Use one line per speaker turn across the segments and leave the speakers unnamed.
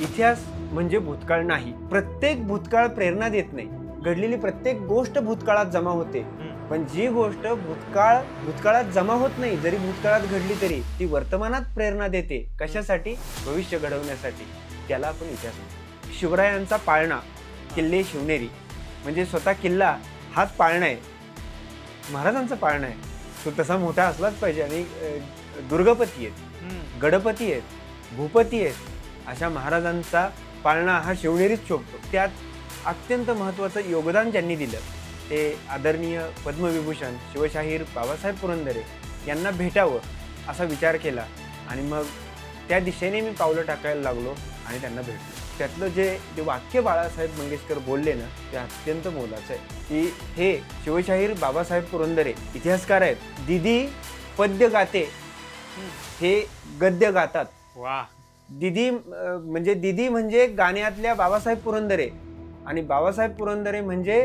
इतिहास म्हणजे भूतकाळ नाही. प्रत्येक भूतकाळ प्रेरणा देत नाही. घडलेली प्रत्येक गोष्ट भूतकाळात जमा होते, पण जी गोष्ट भूतकाळात जमा होत नाही, जरी भूतकाळात घडली तरी ती वर्तमानात प्रेरणा देते. कशासाठी? भविष्य घडवण्यासाठी. त्याला आपण इतिहास म्हणतो. शिवरायांचा पाळणा किल्ले शिवनेरी म्हणजे स्वतः किल्ला हाच पाळणा आहे, महाराजांचा पाळणा आहे. तो तसा मोठा असलाच पाहिजे. आणि दुर्गपती आहेत, गडपती आहेत, भूपती आहेत, अशा महाराजांचा पाळणा हा शिवनेरीच शोभतो. त्यात अत्यंत महत्त्वाचं योगदान ज्यांनी दिलं ते आदरणीय पद्मविभूषण शिवशाहीर बाबासाहेब पुरंदरे यांना भेटावं असा विचार केला आणि मग त्या दिशेने मी पावलं टाकायला लागलो आणि त्यांना भेटलो. त्यातलं जे वाक्य बाळासाहेब मंगेशकर बोलले ना, ते अत्यंत मोलाचं आहे की हे शिवशाहीर बाबासाहेब पुरंदरे इतिहासकार आहेत. दिदी पद्य गाते, हे गद्य गातात.
वा.
दिदी म्हणजे गाण्यातल्या बाबासाहेब पुरंदरे आणि बाबासाहेब पुरंदरे म्हणजे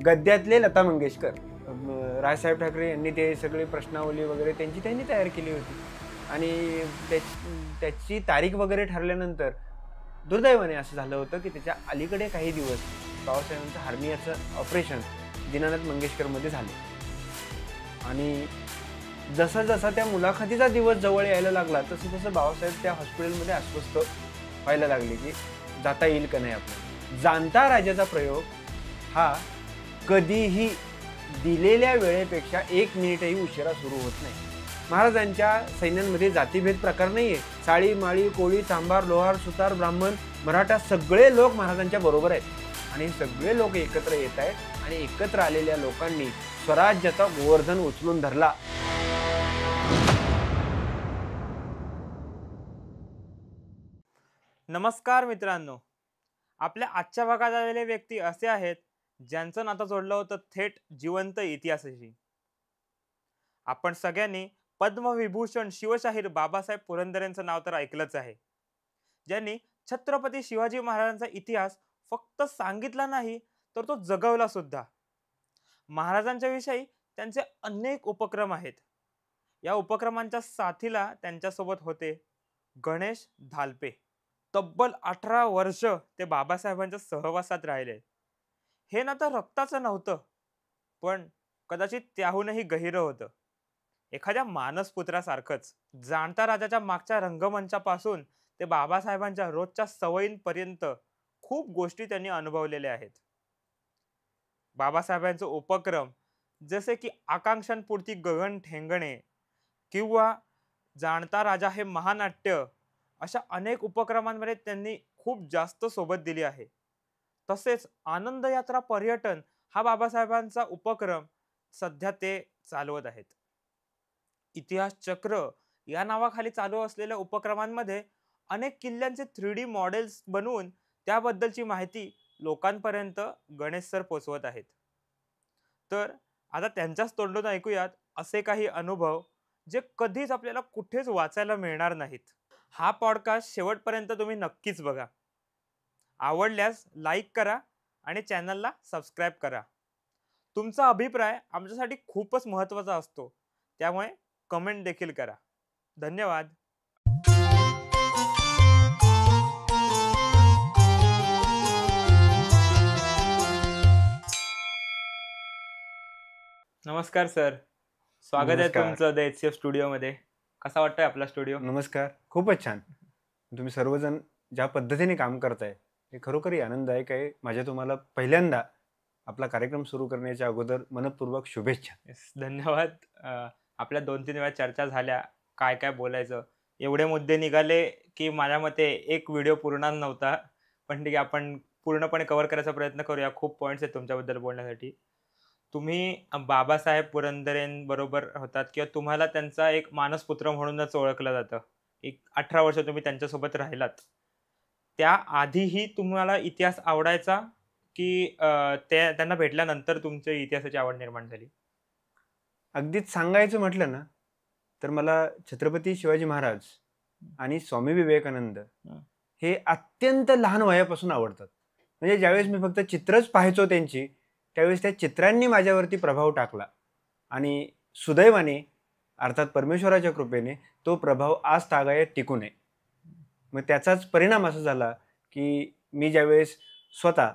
गद्यातले लता मंगेशकर. राजसाहेब ठाकरे यांनी ते सगळे प्रश्नावली वगैरे त्यांनी तयार केली होती. आणि त्याची तारीख वगैरे ठरल्यानंतर दुर्दैवाने असं झालं होतं की त्याच्या अलीकडे काही दिवस बाबासाहेबांचं हार्नियाचं ऑपरेशन दीनानाथ मंगेशकरमध्ये झालं. आणि जसा जसा त्या मुलाखतीचा दिवस जवळ यायला लागला तसं तसं बाबासाहेब त्या हॉस्पिटलमध्ये अस्वस्थ व्हायला लागले की जाता येईल का नाही आपल्याला. जाणता राजाचा प्रयोग हा कधीही दिलेल्या वेळेपेक्षा 1 मिनिटही उशिरा सुरू होत नाही. महाराजांच्या सैन्यांमध्ये जातीभेद प्रकार नाहीये. साळी, माळी, कोळी, चांभार, लोहार, सुतार, ब्राह्मण, मराठा सगळे लोक महाराजांच्या बरोबर आहेत आणि सगळे लोक एकत्र येत आहेत. आणि एकत्र आलेल्या लोकांनी स्वराज्याचा गोवर्धन उचलून धरला.
नमस्कार मित्रांनो, आपल्या आजच्या भागात आलेले व्यक्ती असे आहेत ज्यांचं नातं जोडलं होतं थेट जिवंत इतिहासाशी. आपण सगळ्यांनी पद्मविभूषण शिवशाहीर बाबासाहेब पुरंदरेंचं नाव तर ऐकलंच आहे, ज्यांनी छत्रपती शिवाजी महाराजांचा इतिहास फक्त सांगितला नाही तर तो जगवला सुद्धा. महाराजांच्या विषयी त्यांचे अनेक उपक्रम आहेत. या उपक्रमांच्या साथीला त्यांच्यासोबत होते गणेश धालपे. तब्बल 18 वर्ष ते बाबासाहेबांच्या सहवासात राहिले. हे नातं रक्ताचं नव्हतं, पण कदाचित त्याहूनही गहिरं होतं. एखाद्या मानसपुत्रासारखंच. जाणता राजाच्या मागच्या रंगमंचापासून ते बाबासाहेबांच्या रोजच्या सवयींपर्यंत खूप गोष्टी त्यांनी अनुभवलेल्या आहेत. बाबासाहेबांचे उपक्रम जसे की आकांक्षांपुरती गगन ठेंगणे किंवा जाणता राजा हे महानाट्य, अशा अनेक उपक्रमांमध्ये त्यांनी खूप जास्त सोबत दिली आहे. तसेच आनंद यात्रा पर्यटन हा बाबासाहेबांचा उपक्रम सध्या ते चालवत आहेत. इतिहास चक्र या नावाखाली चालू असलेल्या उपक्रमांमध्ये अनेक किल्ल्यांचे 3D मॉडेल्स बनवून त्याबद्दलची माहिती लोकांपर्यंत गणेश सर पोचवत आहेत. तर आता त्यांच्याच तोंडून ऐकूयात असे काही अनुभव जे कधीच आपल्याला कुठेच वाचायला मिळणार नाहीत. हा पॉडकास्ट शेवटपर्यंत तुम्ही नक्कीच बघा. आवडल्यास लाईक करा आणि चॅनलला सबस्क्राईब करा. तुमचा अभिप्राय आमच्यासाठी खूपच महत्त्वाचा असतो, त्यामुळे कमेंट देखील करा. धन्यवाद. नमस्कार सर, स्वागत आहे तुमचं द HCF स्टुडिओमध्ये. कसा वाटतोय आपला स्टुडिओ?
नमस्कार. खूपच छान. तुम्ही सर्वजण ज्या पद्धतीने काम करताय हे खरोखरी आनंददायक आहे. माझ्या तुम्हाला पहिल्यांदा आपला कार्यक्रम सुरू करण्याच्या अगोदर मनपूर्वक शुभेच्छा.
धन्यवाद. आपल्या 2-3 वेळा चर्चा झाल्या, काय काय बोलायचं, एवढे मुद्दे निघाले की माझ्या मते एक व्हिडिओ पूर्ण नव्हता. पण ठीक आहे, आपण पूर्णपणे कव्हर करायचा प्रयत्न करूया. खूप पॉईंट्स आहेत तुमच्याबद्दल बोलण्यासाठी. तुम्ही बाबासाहेब पुरंदरेंबरोबर होतात किंवा तुम्हाला त्यांचा एक मानसपुत्र म्हणूनच ओळखलं जातं. एक 18 वर्ष तुम्ही त्यांच्यासोबत राहिलात. त्याआधीही तुम्हाला इतिहास आवडायचा की त्यांना भेटल्यानंतर तुमची इतिहासाची आवड निर्माण झाली?
अगदीच सांगायचं म्हटलं ना तर मला छत्रपती शिवाजी महाराज आणि स्वामी विवेकानंद हे अत्यंत लहान वयापासून आवडतात. म्हणजे ज्यावेळेस मी फक्त चित्रच पाहायचो त्यांची, त्यावेळेस त्या चित्रांनी माझ्यावरती प्रभाव टाकला आणि सुदैवाने अर्थात परमेश्वराच्या कृपेने तो प्रभाव आज तागायत टिकून आहे. मग त्याचाच परिणाम असा झाला की मी ज्यावेळेस स्वतः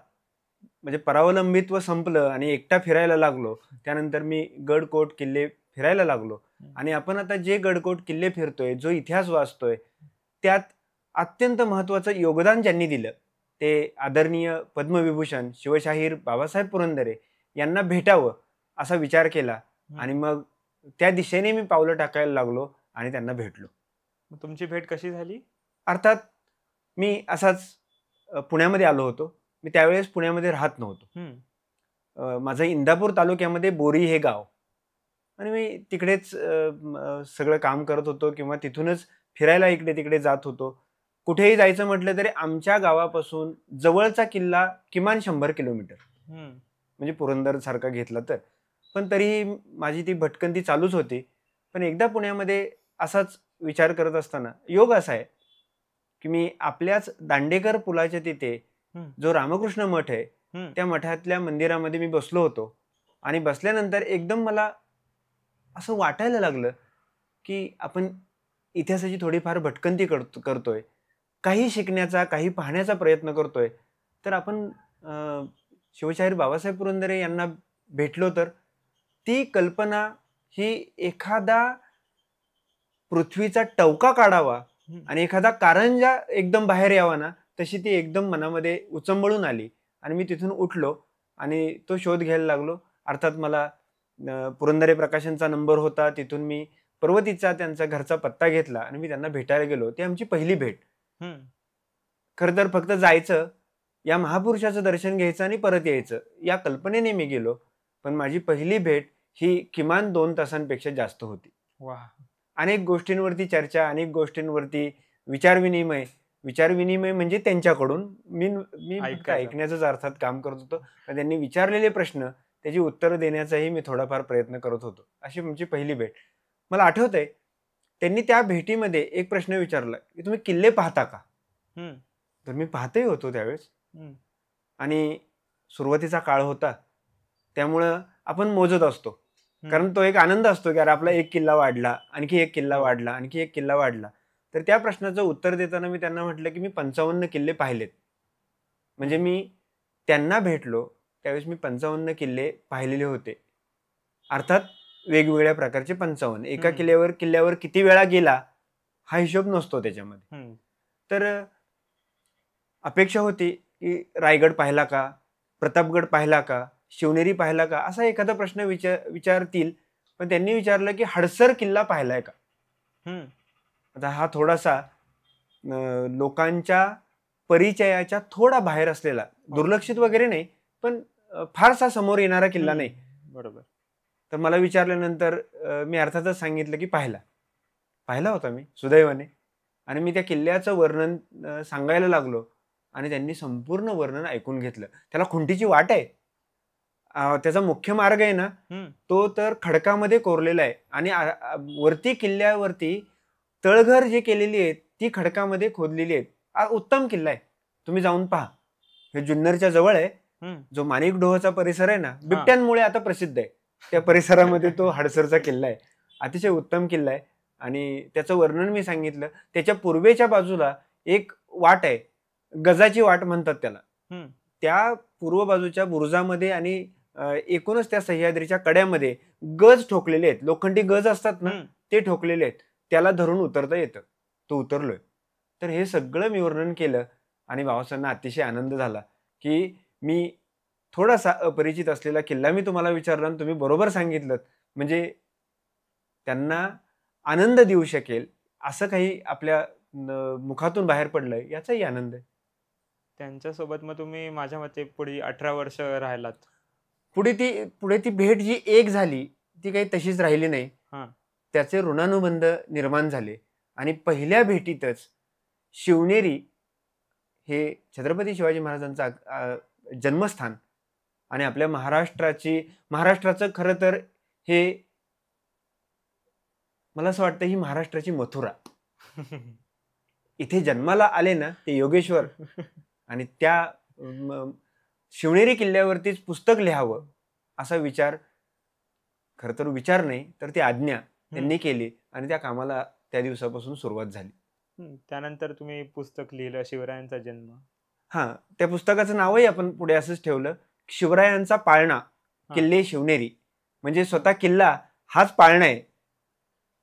म्हणजे परावलंबित्व संपलं आणि एकटा फिरायला लागलो, त्यानंतर मी गडकोट किल्ले फिरायला लागलो. आणि आपण आता जे गडकोट किल्ले फिरतोय, जो इतिहास वाचतोय, त्यात अत्यंत महत्त्वाचं योगदान ज्यांनी दिलं ते आदरणीय पद्मविभूषण शिवशाहीर बाबासाहेब पुरंदरे यांना भेटावं असा विचार केला. आणि मग त्या दिशेने मी पावलं टाकायला लागलो आणि त्यांना भेटलो.
तुमची भेट कशी झाली?
अर्थात मी असाच पुण्यामध्ये आलो होतो. मी त्यावेळेस पुण्यामध्ये राहत नव्हतो. माझं इंदापूर तालुक्यामध्ये बोरी हे गाव, आणि मी तिकडेच सगळं काम करत होतो किंवा तिथूनच फिरायला इकडे तिकडे जात होतो. कुठेही जायचं म्हटलं तरी आमच्या गावापासून जवळचा किल्ला किमान 100 किलोमीटर, म्हणजे पुरंदर सारखा घेतला तर. पण तरीही माझी ती भटकंती चालूच होती. पण एकदा पुण्यामध्ये असाच विचार करत असताना योग असा आहे की मी आपल्याच दांडेकर पुलाच्या तिथे जो रामकृष्ण मठ आहे त्या मठातल्या मंदिरामध्ये मी बसलो होतो. आणि बसल्यानंतर एकदम मला असं वाटायला लागलं की आपण इतिहासाची थोडीफार भटकंती करतोय, काही शिकण्याचा, काही पाहण्याचा प्रयत्न करतोय, तर आपण शिवशाहीर बाबासाहेब पुरंदरे यांना भेटलो तर ती कल्पना ही एखादा पृथ्वीचा टवका काढावा आणि एखादा कारंजा एकदम बाहेर यावा ना, तशी ती एकदम मनामध्ये उचंबळून आली. आणि मी तिथून उठलो आणि तो शोध घ्यायला लागलो. अर्थात मला पुरंदरे प्रकाशनचा नंबर होता, तिथून मी पर्वतीचा त्यांचा घरचा पत्ता घेतला आणि मी त्यांना भेटायला गेलो. ती आमची पहिली भेट. खरं तर फक्त जायचं, या महापुरुषाचं दर्शन घ्यायचं आणि परत यायचं या कल्पनेने मी गेलो. पण माझी पहिली भेट ही किमान 2 तासांपेक्षा जास्त होती. अनेक गोष्टींवरती चर्चा, अनेक गोष्टींवरती विचारविनिमय म्हणजे त्यांच्याकडून मी ऐकण्याचंच अर्थात काम करत होतो. त्यांनी विचारलेले प्रश्न, त्याची उत्तरं देण्याचाही मी थोडाफार प्रयत्न करत होतो. अशी आमची पहिली भेट. मला आठवतंय त्यांनी त्या भेटीमध्ये एक प्रश्न विचारला की तुम्ही किल्ले पाहता का? तर मी पाहतही होतो त्यावेळेस. आणि सुरुवातीचा काळ होता, त्यामुळं आपण मोजत असतो, कारण तो एक आनंद असतो की अरे आपला एक किल्ला वाढला, आणखी एक किल्ला वाढला, आणखी एक किल्ला वाढला. तर त्या प्रश्नाचं उत्तर देताना मी त्यांना म्हटलं की मी 55 किल्ले पाहिलेत. म्हणजे मी त्यांना भेटलो त्यावेळेस मी 55 किल्ले पाहिलेले होते. अर्थात वेगवेगळ्या प्रकारचे 55. एका किल्ल्यावर किती वेळा गेला हा हिशोब नसतो त्याच्यामध्ये. तर अपेक्षा होती की रायगड पाहिला का, प्रतापगड पाहिला का, शिवनेरी पाहिला का, असा एखादा प्रश्न विचारतील. पण त्यांनी विचारलं की हडसर किल्ला पाहिलाय का? आता हा थोडासा लोकांच्या परिचयाच्या थोडा बाहेर असलेला, दुर्लक्षित वगैरे नाही, पण फारसा समोर येणारा किल्ला नाही.
बरोबर.
तर मला विचारल्यानंतर मी अर्थातच सांगितलं की पाहिला होता मी सुदैवाने. आणि मी त्या किल्ल्याचं वर्णन सांगायला लागलो आणि त्यांनी संपूर्ण वर्णन ऐकून घेतलं. त्याला खुंटीची वाट आहे, त्याचा मुख्य मार्ग आहे ना, तो तर खडकामध्ये कोरलेला आहे. आणि वरती किल्ल्यावरती तळघर जे केलेली आहेत ती खडकामध्ये खोदलेली आहेत. उत्तम किल्ला आहे, तुम्ही जाऊन पहा. हे जुन्नरच्या जवळ आहे. जो माणिक डोहचा परिसर आहे ना, बिबट्यांमुळे आता प्रसिद्ध आहे, त्या परिसरामध्ये तो हडसरचा किल्ला आहे. अतिशय उत्तम किल्ला आहे. आणि त्याचं वर्णन मी सांगितलं. त्याच्या पूर्वेच्या बाजूला एक वाट आहे, गजाची वाट म्हणतात त्याला. त्या पूर्व बाजूच्या बुरुजामध्ये आणि एकूणच त्या सह्याद्रीच्या कड्यामध्ये गज ठोकलेले आहेत, लोखंडी गज असतात ना, ते ठोकलेले आहेत. त्याला धरून उतरता येतं. तो उतरलोय. तर हे सगळं मी वर्णन केलं आणि बाबासाहेबांना अतिशय आनंद झाला की मी थोडासा अपरिचित असलेला किल्ला मी तुम्हाला विचारला आणि तुम्ही बरोबर सांगितलं. म्हणजे त्यांना आनंद देऊ शकेल असं काही आपल्या मुखातून बाहेर पडलंय याचाही आनंद आहे.
त्यांच्यासोबत मग तुम्ही माझ्या मते पुढे 18 वर्ष राहिलात.
पुढे ती भेट जी एक झाली ती काही तशीच राहिली नाही. त्याचे ऋणानुबंध निर्माण झाले. आणि पहिल्या भेटीतच शिवनेरी हे छत्रपती शिवाजी महाराजांचा जन्मस्थान आणि आपल्या महाराष्ट्राचं खरं तर हे मला असं वाटतं ही महाराष्ट्राची मथुरा. इथे जन्माला आले ना ते योगेश्वर. आणि त्या शिवनेरी किल्ल्यावरतीच पुस्तक लिहावं असा विचार, खरं तर विचार नाही तर ती आज्ञा त्यांनी केली आणि त्या कामाला त्या दिवसापासून सुरुवात झाली.
त्यानंतर तुम्ही पुस्तक लिहिलं शिवरायांचा जन्म.
हा, त्या पुस्तकाचं नावही आपण पुढे असंच ठेवलं, शिवरायांचा पाळणा, किल्ले शिवनेरी. म्हणजे स्वतः किल्ला हाच पाळणा आहे,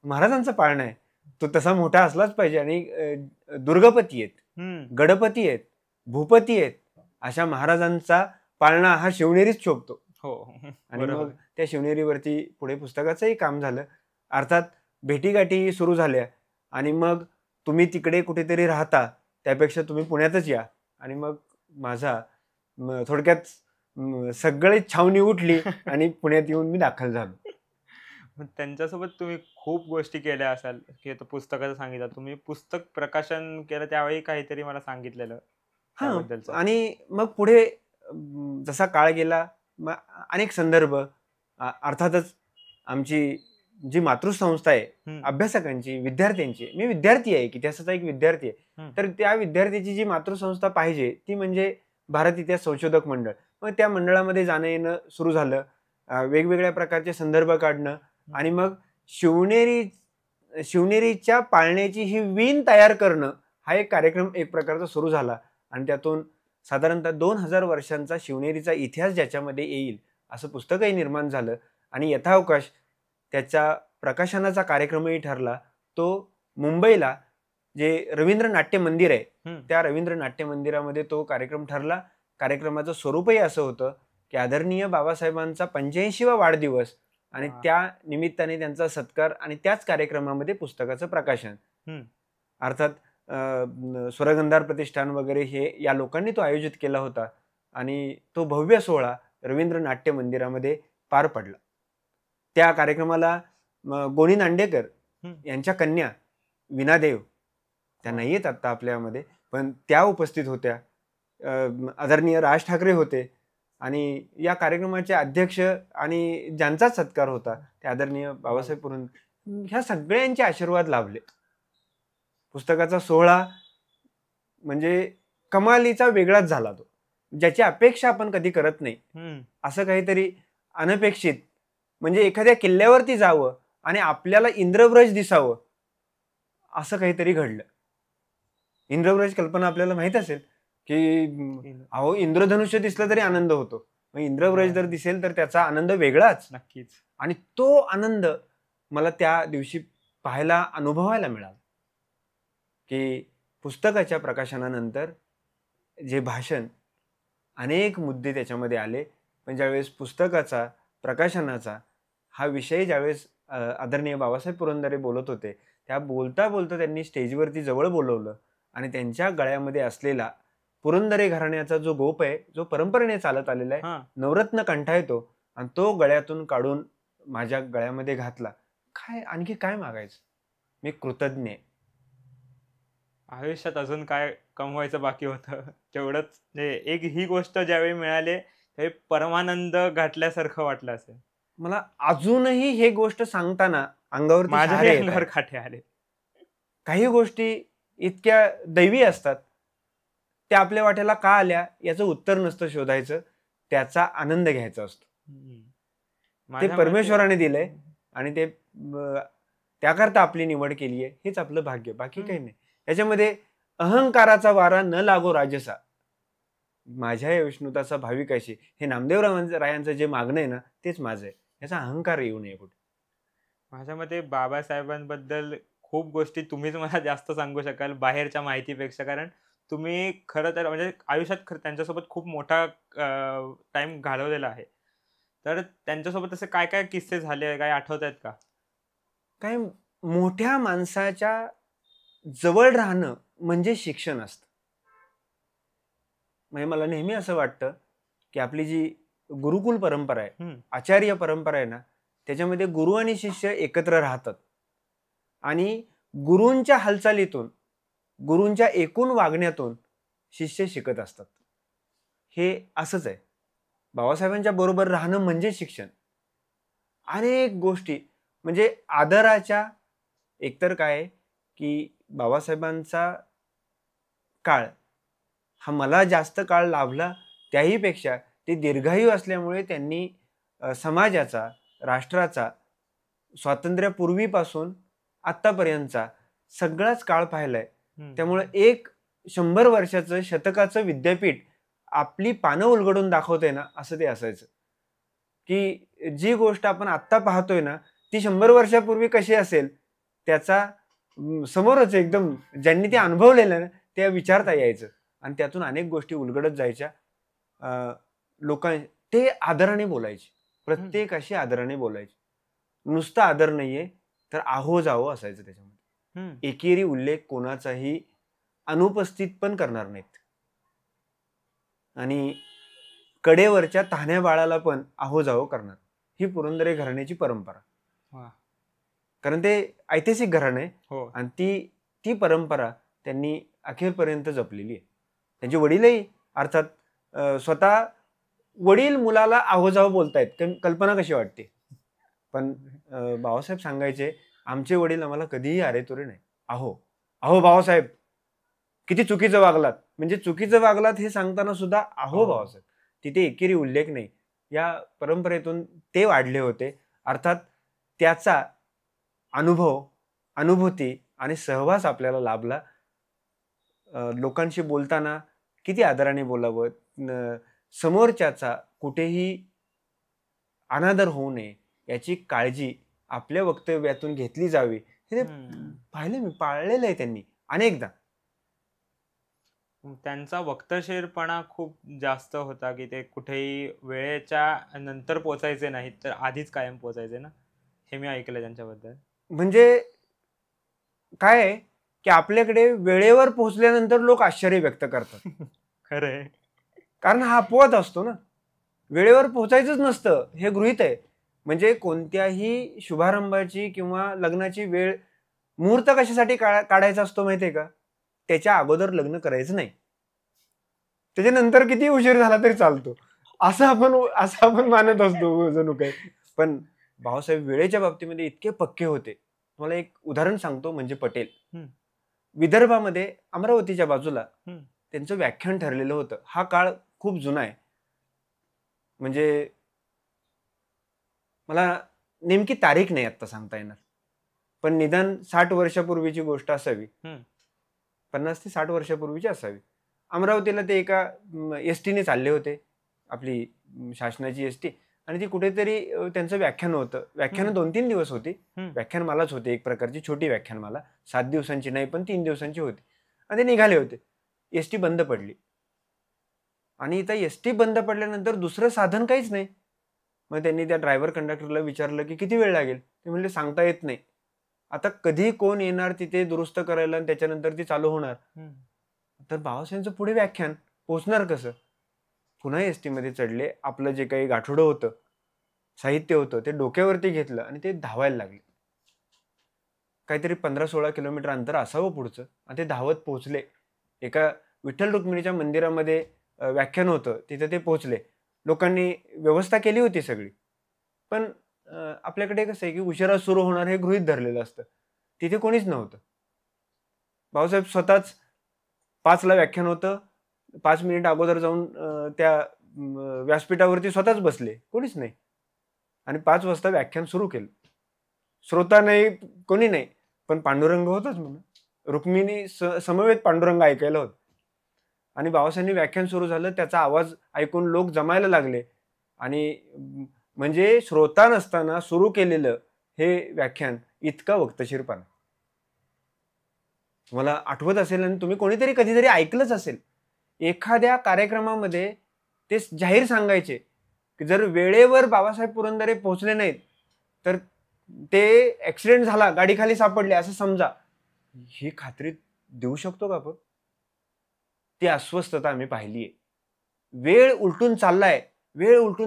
महाराजांचा पाळणा आहे. तो तसा मोठा असलाच पाहिजे. आणि दुर्गपती आहेत, गडपती आहेत, भूपती आहेत, अशा महाराजांचा पाळणा हा शिवनेरीच शोभतो.
हो.
आणि मग त्या शिवनेरीवरती पुढे पुस्तकाचंही काम झालं. अर्थात भेटीगाठी सुरू झाल्या. आणि मग तुम्ही तिकडे कुठेतरी राहता, त्यापेक्षा तुम्ही पुण्यातच या. आणि मग माझा थोडक्यात सगळी छावणी उठली आणि पुण्यात येऊन मी दाखल झालो.
त्यांच्यासोबत तुम्ही खूप गोष्टी केल्या असाल, की आता पुस्तकाचं सांगितलं, तुम्ही पुस्तक प्रकाशन केलं त्यावेळी काहीतरी मला सांगितलेलं त्याबद्दलचं.
आणि मग पुढे जसा काळ गेला, मग अनेक संदर्भ, अर्थातच आमची जी मातृसंस्था आहे अभ्यासकांची, विद्यार्थ्यांची, मी विद्यार्थी आहे, इतिहासाचा एक विद्यार्थी आहे, तर त्या विद्यार्थ्याची जी मातृसंस्था पाहिजे ती म्हणजे भारत इतिहास संशोधक मंडळ. मग त्या मंडळामध्ये जाणं येणं सुरू झालं, वेगवेगळ्या प्रकारचे संदर्भ काढणं. आणि मग शिवनेरीच्या पाळण्याची ही वीण तयार करणं हा एक कार्यक्रम एक प्रकारचा सुरू झाला. आणि त्यातून साधारणतः 2000 वर्षांचा शिवनेरीचा इतिहास ज्याच्यामध्ये येईल असं पुस्तकही निर्माण झालं. आणि यथावकाश त्याच्या प्रकाशनाचा कार्यक्रमही ठरला. तो मुंबईला जे रवींद्र नाट्य मंदिर आहे त्या रवींद्र नाट्य मंदिरामध्ये तो कार्यक्रम ठरला. कार्यक्रमाचं स्वरूपही असं होतं की आदरणीय बाबासाहेबांचा 85वा वाढदिवस आणि त्या निमित्ताने त्यांचा सत्कार आणि त्याच कार्यक्रमामध्ये पुस्तकाचं प्रकाशन. अर्थात स्वरगंधार प्रतिष्ठान वगैरे हे या लोकांनी तो आयोजित केला होता. आणि तो भव्य सोहळा रवींद्र नाट्य मंदिरामध्ये पार पडला. त्या कार्यक्रमाला गोनी नांडेकर यांच्या कन्या विनादेव, त्या नाही आहेत आता आपल्यामध्ये, पण त्या उपस्थित होत्या. आदरणीय राज ठाकरे होते. आणि या कार्यक्रमाचे अध्यक्ष आणि ज्यांचाच सत्कार होता ते आदरणीय बाबासाहेब पुरंदरे, ह्या सगळ्यांचे आशीर्वाद लाभले. पुस्तकाचा सोहळा म्हणजे कमालीचा वेगळाच झाला, तो ज्याची अपेक्षा आपण कधी करत नाही. असं काहीतरी अनपेक्षित, म्हणजे एखाद्या किल्ल्यावरती जावं आणि आपल्याला इंद्रव्रज दिसावं असं काहीतरी घडलं. इंद्रव्रज कल्पना आपल्याला माहित असेल की अहो इंद्रधनुष्य दिसलं तरी आनंद होतो, मग इंद्रव्रज जर दिसेल तर त्याचा आनंद वेगळाच.
नक्कीच.
आणि तो आनंद मला त्या दिवशी पाहायला, अनुभवायला मिळाला की पुस्तकाच्या प्रकाशनानंतर जे भाषण, अनेक मुद्दे त्याच्यामध्ये आले. पण ज्यावेळेस पुस्तकाचा प्रकाशनाचा हा विषय ज्यावेळेस आदरणीय बाबासाहेब पुरंदरे बोलत होते, त्या बोलता बोलता त्यांनी स्टेजवरती जवळ बोलवलं आणि त्यांच्या गळ्यामध्ये असलेला पुरंदरे घराण्याचा जो गोप आहे, जो परंपरेने चालत आलेला आहे, नवरत्न कंठा आहे तो, आणि तो गळ्यातून काढून माझ्या गळ्यामध्ये घातला. काय आणखी काय मागायचं, मी कृतज्ञ आहे.
आयुष्यात अजून काय कमवायचं बाकी होतं तेवढंच. एक ही गोष्ट ज्यावेळी मिळाली त्यावेळी परमानंद घातल्यासारखं वाटलं असेल.
मला अजूनही हे गोष्ट सांगताना अंगावरती शहारे येत आहेत.
खाटे आले.
काही गोष्टी इतक्या दैवी असतात, त्या आपल्या वाट्याला का आल्या याचं उत्तर नसतं शोधायचं, त्याचा आनंद घ्यायचा असतो. ते परमेश्वराने दिलंय आणि ते त्याकरता आपली निवड केली आहे, हेच आपलं भाग्य, बाकी काही नाही. याच्यामध्ये अहंकाराचा वारा न लागो राजसा, माझ्या या विष्णुताचा भाविकाशी, हे नामदेवरायांचं जे मागणं आहे ना तेच माझं आहे. याचा अहंकार येऊ नये कुठे.
माझ्या मते बाबासाहेबांबद्दल खूप गोष्टी तुम्हीच मला जास्त सांगू शकाल बाहेरच्या माहितीपेक्षा, कारण तुम्ही खरं तर म्हणजे आयुष्यात त्यांच्यासोबत खूप मोठा टाइम घालवलेला आहे. तर त्यांच्यासोबत असे काय काय किस्से झाले, काय आठवत आहेत का?
काय मोठ्या माणसाच्या जवळ राहणं म्हणजे शिक्षण असतं. म्हणजे मला नेहमी असं वाटतं की आपली जी गुरुकुल परंपरा आहे, आचार्य परंपरा आहे ना, त्याच्यामध्ये गुरु आणि शिष्य एकत्र राहतात आणि गुरूंच्या हालचालीतून, गुरूंच्या एकूण वागण्यातून शिष्य शिकत असतात. हे असंच आहे. बाबासाहेबांच्या बरोबर राहणं म्हणजे शिक्षण. अनेक गोष्टी म्हणजे आदराच्या, एकतर काय की बाबासाहेबांचा काळ हा मला जास्त काळ लाभला, त्याहीपेक्षा ते दीर्घायू असल्यामुळे त्यांनी समाजाचा, राष्ट्राचा स्वातंत्र्यापूर्वीपासून आत्तापर्यंतचा सगळाच काळ पाहिलाय. त्यामुळे एक 100 वर्षाचं शतकाचं विद्यापीठ आपली पानं उलगडून दाखवतंय ना, असं ते असायचं. की जी गोष्ट आपण आत्ता पाहतोय ना, ती 100 वर्षापूर्वी कशी असेल त्याचा समोरच एकदम ज्यांनी ते अनुभवलेलं ना, ते विचारता यायचं आणि त्यातून अनेक गोष्टी उलगडत जायच्या. लोकां ते आदराने बोलायचे. प्रत्येकाशी आदराने बोलायचे. नुसता आदर नाहीये, तर आहो जावो असायचं त्याच्यामध्ये. एकेरी उल्लेख कोणाचाही अनुपस्थित पण करणार नाहीत. आणि कडेवरच्या तान्ह्या बाळाला पण आहो जावो करणार. ही पुरंदरे घराण्याची परंपरा. कारण ते ऐतिहासिक घराणं आहे आणि ती परंपरा त्यांनी अखेरपर्यंत जपलेली आहे. त्यांचे वडीलही अर्थात स्वतः वडील मुलाला आहो जावो बोलतायत. कल्पना कशी वाटते? पण बाबासाहेब सांगायचे, आमचे वडील आम्हाला कधीही अरे तुरे नाही. अहो अहो बाबासाहेब किती चुकीचं वागलात, म्हणजे चुकीचं वागलात हे सांगताना सुद्धा अहो बाबासाहेब. तिथे एकेरी उल्लेख नाही. या परंपरेतून ते वाढले होते. अर्थात त्याचा अनुभव, अनुभूती आणि सहवास आपल्याला लाभला. लोकांशी बोलताना किती आदराने बोलावं, समोरच्याचा कुठेही अनादर होऊ नये याची काळजी आपल्या वक्तव्यातून घेतली जावी. हे पाहिले मी, पाळलेलं आहे त्यांनी अनेकदा.
त्यांचा वक्तशीरपणा खूप जास्त होता की ते कुठेही वेळेच्या नंतर पोचायचे नाहीत, तर आधीच कायम पोचायचे ना. हे मी ऐकलं त्यांच्याबद्दल.
म्हणजे काय आहे की आपल्याकडे वेळेवर पोहोचल्यानंतर लोक आश्चर्य व्यक्त करतात.
खरंय,
कारण हा अपवाद असतो ना. वेळेवर पोहोचायचंच नसतं हे गृहीत आहे. म्हणजे कोणत्याही शुभारंभाची किंवा लग्नाची वेळ, मुहूर्त कशासाठी काढायचा असतो माहितीये का? त्याच्या अगोदर लग्न करायचं नाही. त्याच्यानंतर किती उशीर झाला तरी चालतो, असं आपण मानत असतो जणू काही. पण भाऊसाहेब वेळेच्या बाबतीमध्ये इतके पक्के होते. तुम्हाला एक उदाहरण सांगतो, म्हणजे पटेल. विदर्भामध्ये अमरावतीच्या बाजूला त्यांचं व्याख्यान ठरलेलं होतं. हा काळ खूप जुना आहे. म्हणजे मला नेमकी तारीख नाही आता सांगता येणार, पण निदान 60 वर्षापूर्वीची गोष्ट असावी. 50 ते 60 वर्षापूर्वीची असावी. अमरावतीला ते एका एसटीने चालले होते, आपली शासनाची एसटी. आणि ती कुठेतरी त्यांचं व्याख्यान होतं. व्याख्यान 2-3 दिवस होती. व्याख्यानमालाच होती, एक प्रकारची छोटी व्याख्यानमाला. 7 दिवसांची नाही, पण 3 दिवसांची होती. आणि ते निघाले होते. एसटी बंद पडली. आणि इथं एसटी बंद पडल्यानंतर दुसरं साधन काहीच नाही. मग त्यांनी त्या ड्रायव्हर कंडक्टरला विचारलं की किती वेळ लागेल? ते म्हणले सांगता येत नाही. आता कधी कोण येणार तिथे दुरुस्त करायला आणि त्याच्यानंतर ती चालू होणार. तर बाबासाहेबांचं पुढे व्याख्यान पोहोचणार कसं? पुन्हा एसटी मध्ये चढले. आपलं जे काही गाठोडं होतं, साहित्य होतं, ते डोक्यावरती घेतलं आणि ते धावायला लागले. काहीतरी 15-16 किलोमीटर अंतर असावं पुढचं. आणि ते धावत पोहोचले. एका विठ्ठल रुक्मिणीच्या मंदिरामध्ये व्याख्यान होतं, तिथे ते पोहोचले. लोकांनी व्यवस्था केली होती सगळी. पण आपल्याकडे कसं आहे की उशिरा सुरू होणार हे गृहीत धरलेलं असतं. तिथे कोणीच नव्हतं. भाऊसाहेब स्वतःच 5ला व्याख्यान होतं, 5 मिनिट अगोदर जाऊन त्या व्यासपीठावरती स्वतःच बसले. कोणीच नाही. आणि 5 वाजता व्याख्यान सुरू केलं. श्रोता नाही, कोणी नाही, पण पांडुरंग होताच म्हणून. रुक्मिणी समवेत पांडुरंग ऐकायला होत. आणि बाबासाहेबांनी व्याख्यान सुरू झालं, त्याचा आवाज ऐकून लोक जमायला लागले. आणि म्हणजे श्रोता नसताना सुरू केलेलं हे व्याख्यान इतका वक्तशीरपणा. तुम्हाला आठवत असेल आणि तुम्ही कोणीतरी कधीतरी ऐकलंच असेल, एखाद्या कार्यक्रमामध्ये ते जाहीर सांगायचे की जर वेळेवर बाबासाहेब पुरंदरे पोहोचले नाहीत तर ते ऍक्सिडेंट झाला, गाडी खाली सापडले असं समजा. ही खात्री देऊ शकतो का आपण? ती अस्वस्थता आम्ही पाहिलीये. वेळ उलटून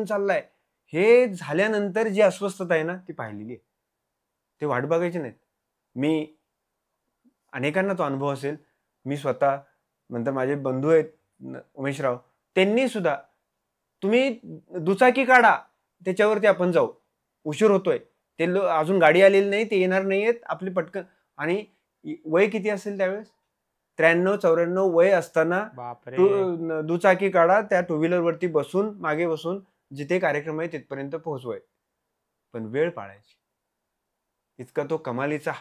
चाललाय हे झाल्यानंतर जी अस्वस्थता आहे ना, ती पाहिलेली आहे. ते वाट बघायची नाहीत. मी अनेकांना तो अनुभव असेल. मी स्वतः, नंतर माझे बंधू आहेत उमेशराव, त्यांनी सुद्धा, तुम्ही दुचाकी काढा, त्याच्यावरती आपण जाऊ, उशीर होतोय, ते अजून गाडी आलेली नाही, ते येणार नाहीयेत, आपली पटकन. आणि वय किती असेल त्यावेळेस? 93-94 वय असताना दुचाकी काढा, त्या टू व्हीलर वरती बसून, मागे बसून जिथे कार्यक्रम आहे तिथपर्यंत पोहोचवाय. पण वेळ पाळायची. इतका तो कमालीचा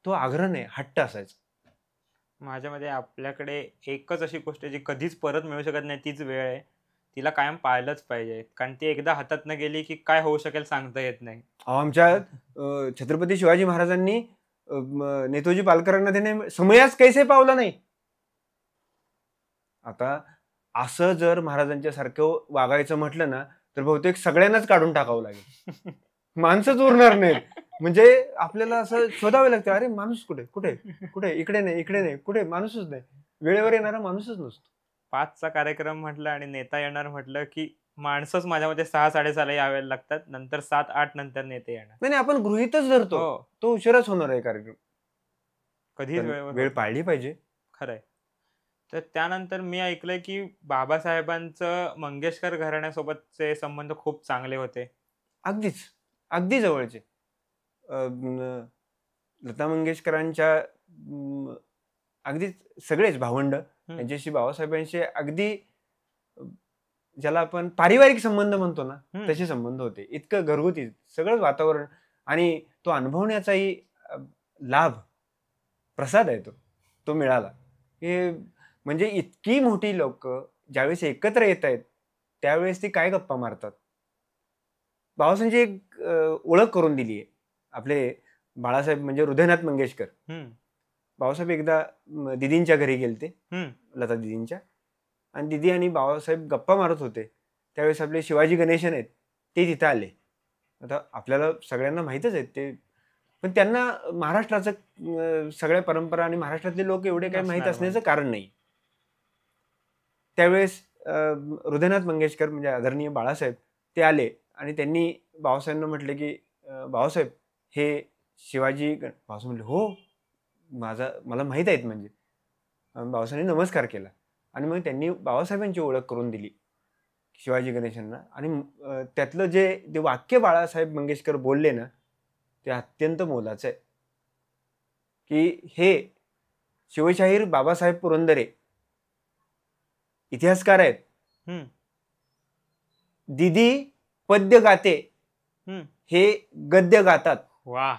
तो आग्रह नाही, हट्ट असायचा.
माझ्यामध्ये आपल्याकडे एकच अशी गोष्ट आहे जी कधीच परत मिळू शकत नाही, तीच वेळ आहे. तिला कायम पाळलंच पाहिजे. कारण ती एकदा हातातनं गेली की काय होऊ शकेल सांगता येत नाही.
आमच्या छत्रपती शिवाजी महाराजांनी नेताजी पालकरांना त्याने समयास कैसे पावला नाही. आता असं जर महाराजांच्या सारखं वागायचं म्हटलं ना तर बहुतेक सगळ्यांनाच काढून टाकावं लागेल. माणसंच उरणार नाही. म्हणजे आपल्याला असं शोधावं लागतं, अरे माणूस कुठे कुठे कुठे, इकडे नाही कुठे, माणूसच नाही. वेळेवर येणारा माणूसच नसतो.
5चा कार्यक्रम म्हटलं आणि नेता येणार म्हटलं की माणसंच माझ्यामध्ये 6-6:30 यावे लागतात. नंतर 7-8 नंतर नेते येणार.
नाही आपण गृहीतच धरतो
हो,
तो उशिराच होणार आहे कार्यक्रम.
कधीच
पण
वेळेवर
वेळ
होत नाही.
पाळली पाहिजे.
खरंय. तर त्यानंतर मी ऐकलंय की बाबासाहेबांचं मंगेशकर घराण्यासोबतचे संबंध खूप चांगले होते.
अगदीच अगदी जवळचे. लता मंगेशकरांच्या अगदीच सगळेच भावंड यांच्याशी बाबासाहेबांशी अगदी ज्याला आपण पारिवारिक संबंध म्हणतो ना तसे संबंध होते. इतकं घरगुती सगळं वातावरण आणि तो अनुभवण्याचाही लाभ प्रसाद आहे तो मिळाला. हे म्हणजे इतकी मोठी लोक ज्यावेळेस एकत्र येत आहेत त्यावेळेस ती काय गप्पा मारतात. बाबासाहेबांची एक ओळख करून दिली आहे. आपले बाळासाहेब म्हणजे हृदयनाथ मंगेशकर. बाबासाहेब एकदा दिदींच्या घरी गेलते, लता दिदींच्या, आणि दिदी आणि बाबासाहेब गप्पा मारत होते. त्यावेळेस आपले शिवाजी गणेशन आहेत ते तिथं आले. आता आपल्याला सगळ्यांना माहीतच आहेत ते, पण त्यांना महाराष्ट्राचं सगळ्या परंपरा आणि महाराष्ट्रातले लोक एवढे काही माहीत असण्याचं कारण नाही. त्यावेळेस हृदयनाथ मंगेशकर म्हणजे आदरणीय बाळासाहेब ते आले आणि त्यांनी बाबासाहेबांना म्हटले की बाबासाहेब हे शिवाजी. बाबासाहेब म्हटले हो मला माहीत आहेत. म्हणजे बाबासाहेबांनी नमस्कार केला आणि मग त्यांनी बाबासाहेबांची ओळख करून दिली शिवाजी गणेशांना. आणि त्यातलं जे वाक्य बाळासाहेब मंगेशकर बोलले ना ते अत्यंत मोलाचं आहे की हे शिवशाहीर बाबासाहेब पुरंदरे इतिहासकार आहेत. दिदी पद्य गाते, हे गद्य गातात.
वा.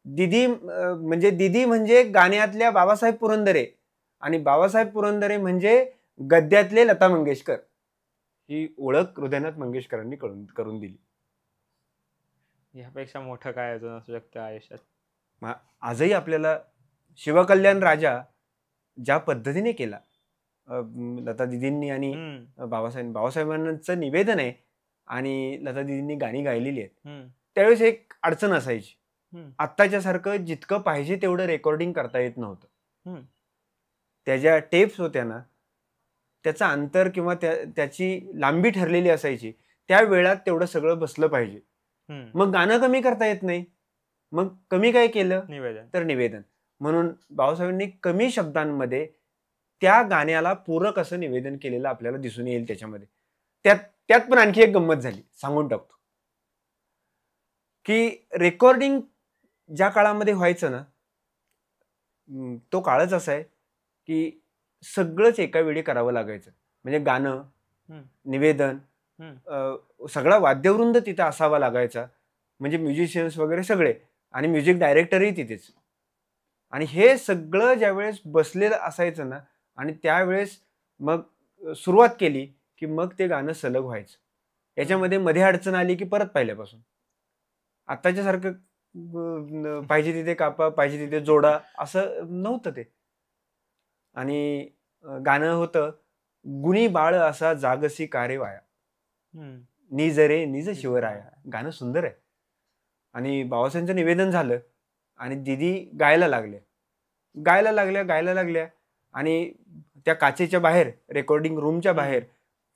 दिदी म्हणजे गाण्यातल्या बाबासाहेब पुरंदरे आणि बाबासाहेब पुरंदरे म्हणजे गद्यातले लता मंगेशकर. ही ओळख हृदयनाथ मंगेशकरांनी करून दिली.
यापेक्षा मोठं काय अजून असू शकतं आयुष्यात.
आजही आपल्याला शिवकल्याण राजा ज्या पद्धतीने केला लता दिदींनी आणि बाबासाहेबांचं निवेदन आहे आणि लता दिदींनी गाणी गायलेली आहेत. त्यावेळेस एक अडचण असायची. आत्ताच्या सारखं जितकं पाहिजे तेवढं रेकॉर्डिंग करता येत नव्हतं. त्या ज्या टेप्स होत्या ना त्याचं अंतर किंवा त्याची लांबी ठरलेली असायची. त्या वेळात तेवढं सगळं बसलं पाहिजे. मग गाणं कमी करता येत नाही. मग कमी काय केलं तर निवेदन. म्हणून बाबासाहेबांनी कमी शब्दांमध्ये त्या गाण्याला पूरक असं निवेदन केलेलं आपल्याला दिसून येईल त्याच्यामध्ये. त्यात पण आणखी एक गंमत झाली सांगून टाकतो की रेकॉर्डिंग ज्या काळामध्ये व्हायचं ना तो काळच असा आहे की सगळंच एका वेळी करावं लागायचं. म्हणजे गाणं, निवेदन, सगळा वाद्यवृंद तिथं असावा लागायचा. म्हणजे म्युझिशियन्स वगैरे सगळे आणि म्युझिक डायरेक्टरही तिथेच. आणि हे सगळं ज्यावेळेस बसलेलं असायचं ना आणि त्यावेळेस मग सुरुवात केली की मग ते गाणं सलग व्हायचं. याच्यामध्ये मध्ये अडचण आली की परत पहिल्यापासून. आत्ताच्या सारखं पाहिजे तिथे कापा पाहिजे तिथे जोडा असं नव्हतं ते. आणि गाणं होतं गुणी बाळ असा जागसी कारे वाया, निज रे निज शिवराया. गाणं सुंदर आहे. आणि बाबासाहेबांचं निवेदन झालं आणि दिदी गायला लागल्या आणि त्या काचेच्या बाहेर रेकॉर्डिंग रूमच्या बाहेर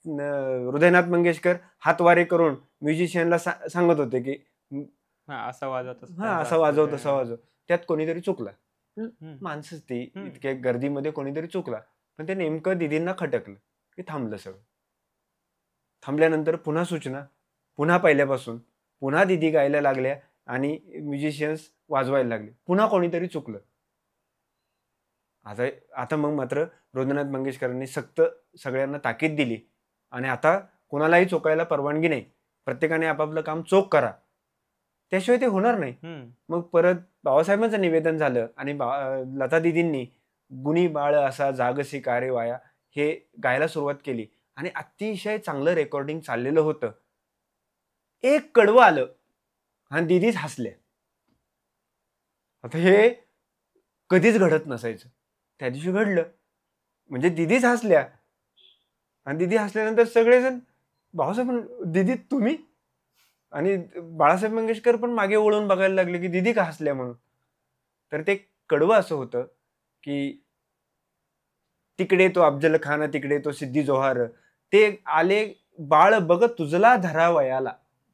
हृदयनाथ मंगेशकर हातवारे करून म्युझिशियनला सांगत होते की
असं
वाजव तसं वाजव. त्यात कोणीतरी चुकला. माणसंच ती इतक्या गर्दीमध्ये कोणीतरी चुकला. पण ते नेमकं दिदींना खटकलं की थांबलं सगळं. थांबल्यानंतर पुन्हा सूचना, पुन्हा पहिल्यापासून, पुन्हा दिदी गायला लागल्या आणि म्युझिशियन्स वाजवायला लागले. पुन्हा कोणीतरी चुकलं. आता मग मात्र हृदयनाथ मंगेशकरांनी सक्त सगळ्यांना ताकीद दिली आणि आता कोणालाही चुकायला परवानगी नाही. प्रत्येकाने आपापलं काम चोख करा, त्याशिवाय ते होणार नाही. मग परत बाबासाहेबांचं निवेदन झालं आणि लता दिदींनी गुणी बाळ असा जागसी कारे वाया हे गायला सुरुवात केली आणि अतिशय चांगलं रेकॉर्डिंग चाललेलं होतं. एक कडवं आलं आणि दीदीच हसल्या. आता हे कधीच घडत नसायचं, त्या दिवशी घडलं. म्हणजे दीदीच हसल्या आणि दीदी हसल्यानंतर सगळेजण भाऊसाहेब दीदी तुम्ही, आणि बाळासाहेब मंगेशकर पण मागे वळून बघायला लागले की दीदी का हसल्या म्हणून. तर ते कडवं असं होतं की तिकडे तो अफजल खान, तिकडे तो सिद्धी जोहार, ते आले बाळ बघ तुझला धरावयाला,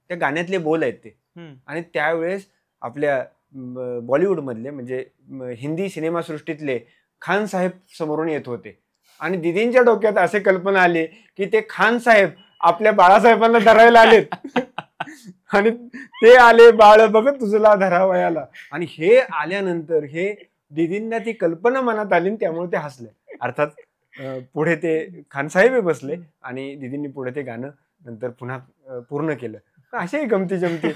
त्या गाण्यातले बोल आहेत ते. आणि त्यावेळेस आपल्या बॉलिवूड मधले म्हणजे हिंदी सिनेमासृष्टीतले खान साहेब समोरून येत होते आणि दीदींच्या डोक्यात असे कल्पना आली की ते खान साहेब आपल्या बाळासाहेबांना धरायला आलेत आणि ते आले बाळ बघ तुझला धरावयाला, आणि हे आल्यानंतर हे दीदींना ती कल्पना मनात आली त्यामुळे ते हसले. अर्थात पुढे ते खानसाहेब बसले आणि दीदींनी पुढे ते गाणं नंतर पुन्हा पूर्ण केलं. अशाही गमती जमती.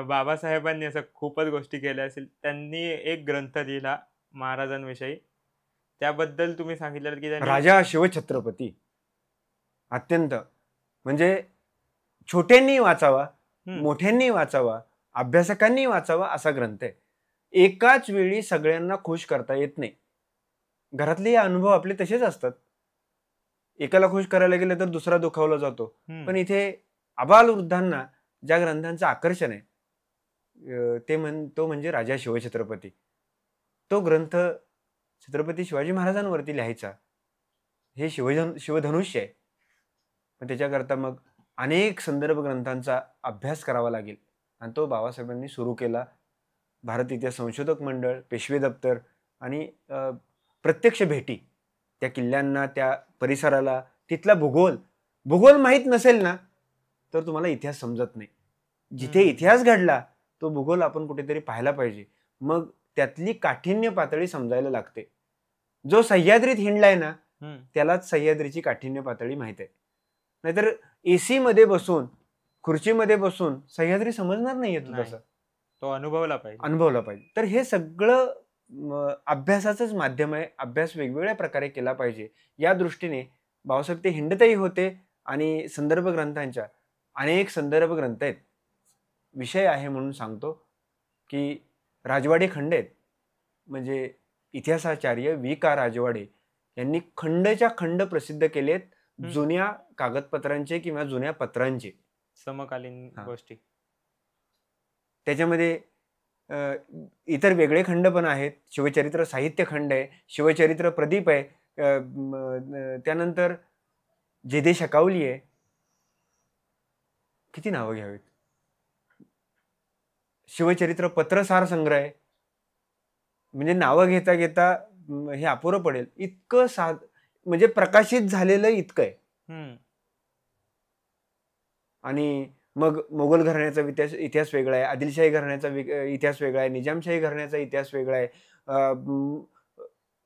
बाबासाहेबांनी असं खूपच गोष्टी केल्या असतील. त्यांनी एक ग्रंथ लिहिला महाराजांविषयी, त्याबद्दल तुम्ही सांगितलं की
राजा शिवछत्रपती. अत्यंत म्हणजे छोट्यांनी वाचावा, मोठ्यांनी वाचावा, अभ्यासकांनी वाचावा असा ग्रंथ आहे. एकाच वेळी सगळ्यांना खुश करता येत नाही. घरातले अनुभव आपले तसेच असतात. एकाला खुश करायला गेलं तर दुसरा दुखावला जातो. पण इथे आबाल वृद्धांना ज्या ग्रंथांचं आकर्षण आहे तो म्हणजे राजा शिवछत्रपती. तो ग्रंथ छत्रपती शिवाजी महाराजांवरती लिहायचा. हे शिवधनुष्य आहे. पण त्याच्याकरता मग अनेक संदर्भ ग्रंथांचा अभ्यास करावा लागेल आणि तो बाबासाहेबांनी सुरू केला. भारत इतिहास संशोधक मंडळ, पेशवे दप्तर आणि प्रत्यक्ष भेटी त्या किल्ल्यांना, त्या परिसराला, तिथला भूगोल माहीत नसेल ना तर तुम्हाला इतिहास समजत नाही. जिथे इतिहास घडला तो भूगोल आपण कुठेतरी पाहायला पाहिजे. मग त्यातली काठिण्य पातळी समजायला लागते. जो सह्याद्रीत हिंडलाय ना त्यालाच सह्याद्रीची काठिण्य पातळी माहित आहे. नाहीतर एसी मध्ये बसून, खुर्चीमध्ये बसून सह्याद्री समजणार नाहीये तू तसं.
तो अनुभवला पाहिजे.
तर हे सगळं अभ्यासाचंच माध्यम आहे. अभ्यास वेगवेगळ्या प्रकारे केला पाहिजे. या दृष्टीने बाबासाहेब ते हिंडतही होते आणि संदर्भ ग्रंथांच्या अनेक संदर्भ ग्रंथ आहेत. विषय आहे म्हणून सांगतो की राजवाडे खंड आहेत. म्हणजे इतिहासाचार्य वि. का. राजवाडे यांनी खंडच्या खंड प्रसिद्ध केलेत, जुन्या कागदपत्रांचे किंवा जुन्या पत्रांचे,
समकालीन गोष्टी.
त्याच्यामध्ये इतर वेगळे खंड पण आहेत. शिवचरित्र साहित्य खंड आहे, शिवचरित्र प्रदीप आहे, त्यानंतर जेदे शकावली आहे. किती नावं घ्यावीत. शिवचरित्र पत्रसार संग्रह आहे. म्हणजे नावं घेता घेता हे अपुरं पडेल इतकं म्हणजे प्रकाशित झालेलं इतकं आहे. आणि मग मोगल घराण्याचा इतिहास वेगळा आहे, आदिलशाही घराण्याचा इतिहास वेगळा आहे, निजामशाही घराण्याचा इतिहास वेगळा आहे,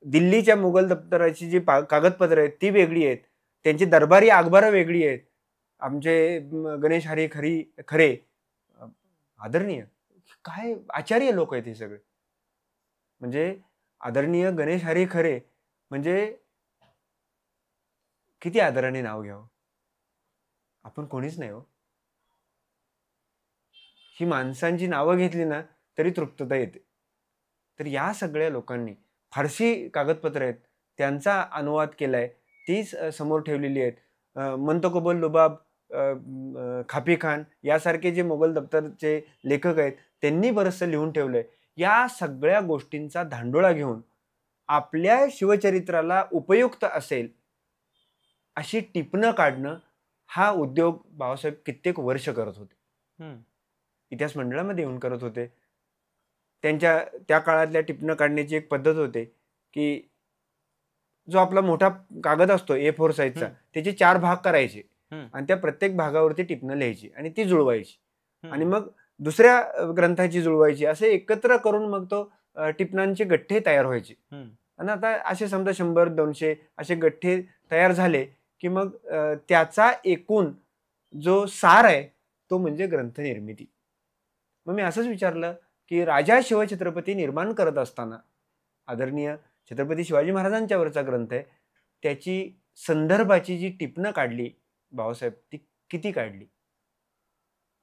दिल्लीच्या मुघल दप्तराची जी कागदपत्र आहेत ती वेगळी आहेत, त्यांची दरबारी अखबारं वेगळी आहेत. आमचे गणेश हरी खरे आदरणीय काय आचार्य लोक आहेत हे सगळे. म्हणजे आदरणीय गणेश हरी खरे म्हणजे किती आदराने नाव घ्यावं. आपण कोणीच नाही हो. ही माणसांची नावं घेतली ना तरी तृप्तता येते. तर या सगळ्या लोकांनी फारसी कागदपत्र आहेत त्यांचा अनुवाद केलाय, तीच समोर ठेवलेली आहेत. मंतकोबल लुबाब, खापी खान यासारखे जे मोगल दप्तरचे लेखक आहेत त्यांनी बरंचसं लिहून ठेवलंय. या सगळ्या गोष्टींचा धांडोळा घेऊन आपल्या शिवचरित्राला उपयुक्त असेल अशी टिपणं काढणं हा उद्योग बाबासाहेब कित्येक वर्ष करत होते. इतिहास मंडळामध्ये येऊन करत होते. त्यांच्या त्या काळातल्या टिपणं काढण्याची एक पद्धत होते की जो आपला मोठा कागद असतो A4 साईजचा त्याचे 4 भाग करायचे आणि त्या प्रत्येक भागावरती टिपणं लिहायची आणि ती जुळवायची आणि मग दुसऱ्या ग्रंथाची जुळवायची, असे एकत्र करून मग तो टिपणांचे गठ्ठे तयार व्हायचे. आणि आता असे समजा 100-200 असे गठ्ठे तयार झाले की मग त्याचा एकूण जो सार आहे तो म्हणजे ग्रंथ निर्मिती. मग मी असंच विचारलं की राजा शिवछत्रपती निर्माण करत असताना आदरणीय छत्रपती शिवाजी महाराजांच्यावरचा ग्रंथ आहे, त्याची संदर्भाची जी टिपणं काढली भाऊसाहेब, ती किती काढली?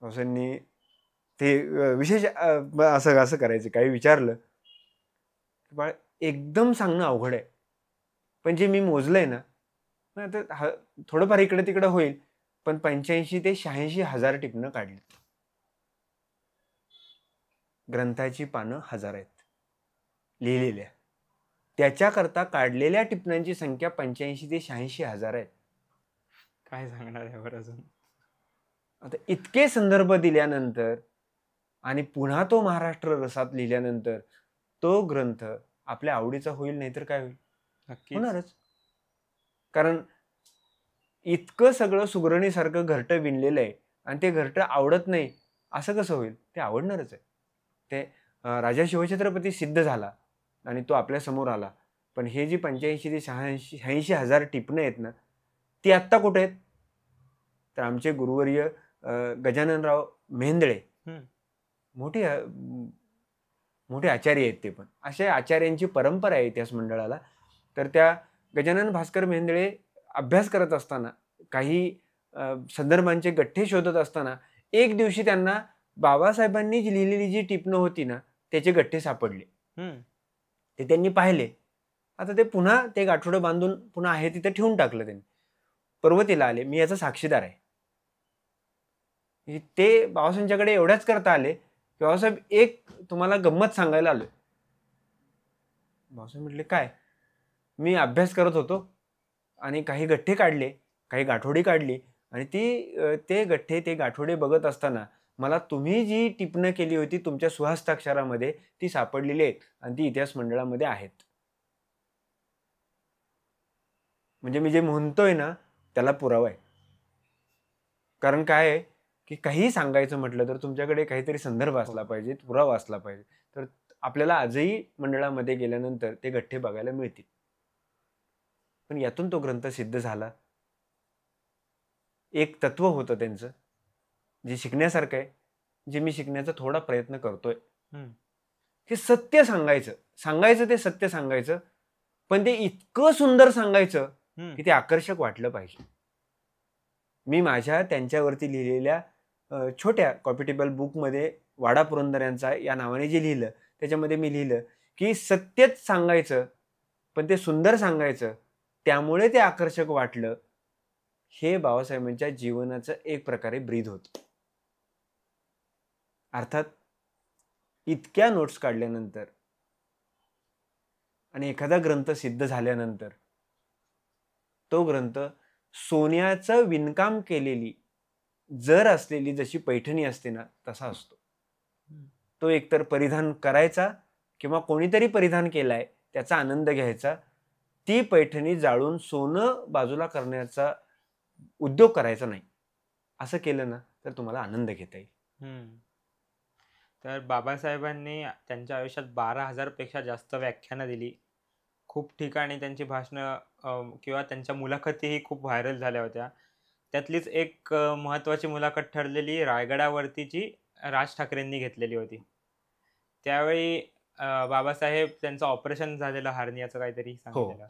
भाऊसाहेबांनी ते विशेष असं असं करायचं, काही विचारलं बाळ एकदम सांगणं अवघड आहे, पण जे मी मोजलंय ना, आता थोडंफार इकडे तिकडे होईल, पण 85 ते 86 हजार टिपणं काढली. ग्रंथाची पानं 1000 आहेत लिहिलेल्या, त्याच्याकरता काढलेल्या टिपणांची संख्या 85 ते 86 हजार आहे.
काय सांगणार यावर अजून?
आता इतके संदर्भ दिल्यानंतर आणि पुन्हा तो महाराष्ट्र रसात लिहिल्यानंतर तो ग्रंथ आपल्या आवडीचा होईल, नाही तर काय होईल?
नक्कीच
होणारच. कारण इतकं सगळं सुगरणीसारखं घरटं विणलेलं आहे आणि ते घरटं आवडत नाही असं कसं होईल? ते आवडणारच आहे. ते राजा शिवछत्रपती सिद्ध झाला आणि तो आपल्या समोर आला, पण हे जी 85 ते 86 हजार टिपणं आहेत ना, ती आत्ता कुठे आहेत? तर आमचे गुरुवर्य गजाननराव मेहेंदळे मोठे मोठे आचार्य आहेत. ते पण अशा आचार्यांची परंपरा आहे इतिहास मंडळाला. तर त्या गजानन भास्कर मेहेंदळे अभ्यास करत असताना, काही संदर्भांचे गठ्ठे शोधत असताना एक दिवशी त्यांना बाबासाहेबांनी जी लिहिलेली जी टिपणं होती ना, त्याचे गठ्ठे सापडले. ते त्यांनी पाहिले. आता ते पुन्हा ते गाठोडं बांधून पुन्हा आहे तिथे ठेवून टाकलं त्यांनी. पर्वतीला आले, मी याचा साक्षीदार आहे. ते बाबासाहेबांच्याकडे एवढ्याच करता आले की बाबासाहेब एक तुम्हाला गंमत सांगायला आलोय. बाबासाहेब म्हटले काय? मी अभ्यास करत होतो आणि काही गठ्ठे काढले, काही गाठोडी काढली आणि ते गठ्ठे ते गाठोडे बघत असताना मला तुम्ही जी टिपणं केली होती तुमच्या सुहस्ताक्षरामध्ये ती सापडलेली आहेत आणि ती इतिहास मंडळामध्ये आहेत. म्हणजे मी जे म्हणतोय ना त्याला पुरावा आहे. कारण काय आहे की काही सांगायचं म्हटलं तर तुमच्याकडे काहीतरी संदर्भ असला पाहिजे, पुरावा असला पाहिजे. तर आपल्याला आजही मंडळामध्ये गेल्यानंतर ते गठ्ठे बघायला मिळतील. पण यातून तो ग्रंथ सिद्ध झाला. एक तत्व होतं त्यांचं जे शिकण्यासारखं आहे, जे मी शिकण्याचा थोडा प्रयत्न करतोय, की सत्य सांगायचं ते सत्य सांगायचं, पण ते इतकं सुंदर सांगायचं की ते आकर्षक वाटलं पाहिजे. मी माझ्या त्यांच्यावरती लिहिलेल्या छोट्या कॉम्पिटेबल बुकमध्ये वाडा पुरंदर यांचा या नावाने जे लिहिलं, त्याच्यामध्ये मी लिहिलं की सत्यच सांगायचं, पण ते सुंदर सांगायचं, त्यामुळे ते आकर्षक वाटलं. हे बाबासाहेबांच्या जीवनाचं एक प्रकारे ब्रीद होतं. अर्थात इतक्या नोट्स काढल्यानंतर आणि एखादा ग्रंथ सिद्ध झाल्यानंतर तो ग्रंथ सोन्याचं विणकाम केलेली जर असलेली जशी पैठणी असते ना, तसा असतो. तो एकतर परिधान करायचा किंवा कोणीतरी परिधान केलाय त्याचा आनंद घ्यायचा. ती पैठणी जाळून सोनं बाजूला करण्याचा उद्योग करायचा नाही. असं केलं ना तर तुम्हाला आनंद घेता येईल.
तर बाबासाहेबांनी त्यांच्या आयुष्यात 12,000 पेक्षा जास्त व्याख्यानं दिली. खूप ठिकाणी त्यांची भाषणं किंवा त्यांच्या मुलाखतीही खूप व्हायरल झाल्या होत्या. त्यातलीच एक महत्त्वाची मुलाखत ठरलेली रायगडावरतीची राज ठाकरेंनी घेतलेली होती. त्यावेळी बाबासाहेब त्यांचं ऑपरेशन झालेलं हार्नियाचं काहीतरी सांगितलेलं.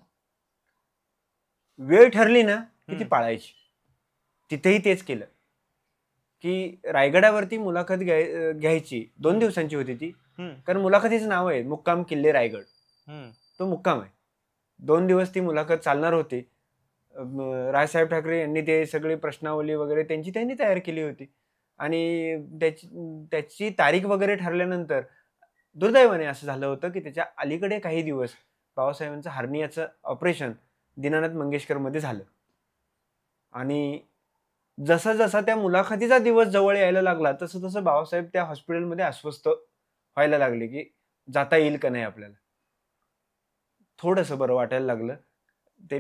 वेळ ठरली ना की ती पाळायची. तिथेही तेच केलं की रायगडावरती मुलाखत घ्यायची. 2 दिवसांची होती ती, कारण मुलाखतीचं नाव आहे मुक्काम किल्ले रायगड. तो मुक्काम आहे. 2 दिवस ती मुलाखत चालणार होती. राजसाहेब ठाकरे यांनी ते सगळे प्रश्नावली वगैरे त्यांनी तयार केली होती आणि त्याची तारीख वगैरे ठरल्यानंतर दुर्दैवाने असं झालं होतं की त्याच्या अलीकडे काही दिवस बाबासाहेबांचं हार्नियाचं ऑपरेशन दीनानाथ मंगेशकरमध्ये झालं. आणि जसा जसा त्या मुलाखतीचा दिवस जवळ यायला लागला तसं तसं बाबासाहेब त्या हॉस्पिटलमध्ये अस्वस्थ व्हायला लागले की जाता येईल का नाही आपल्याला. थोडंसं बरं वाटायला लागलं. ते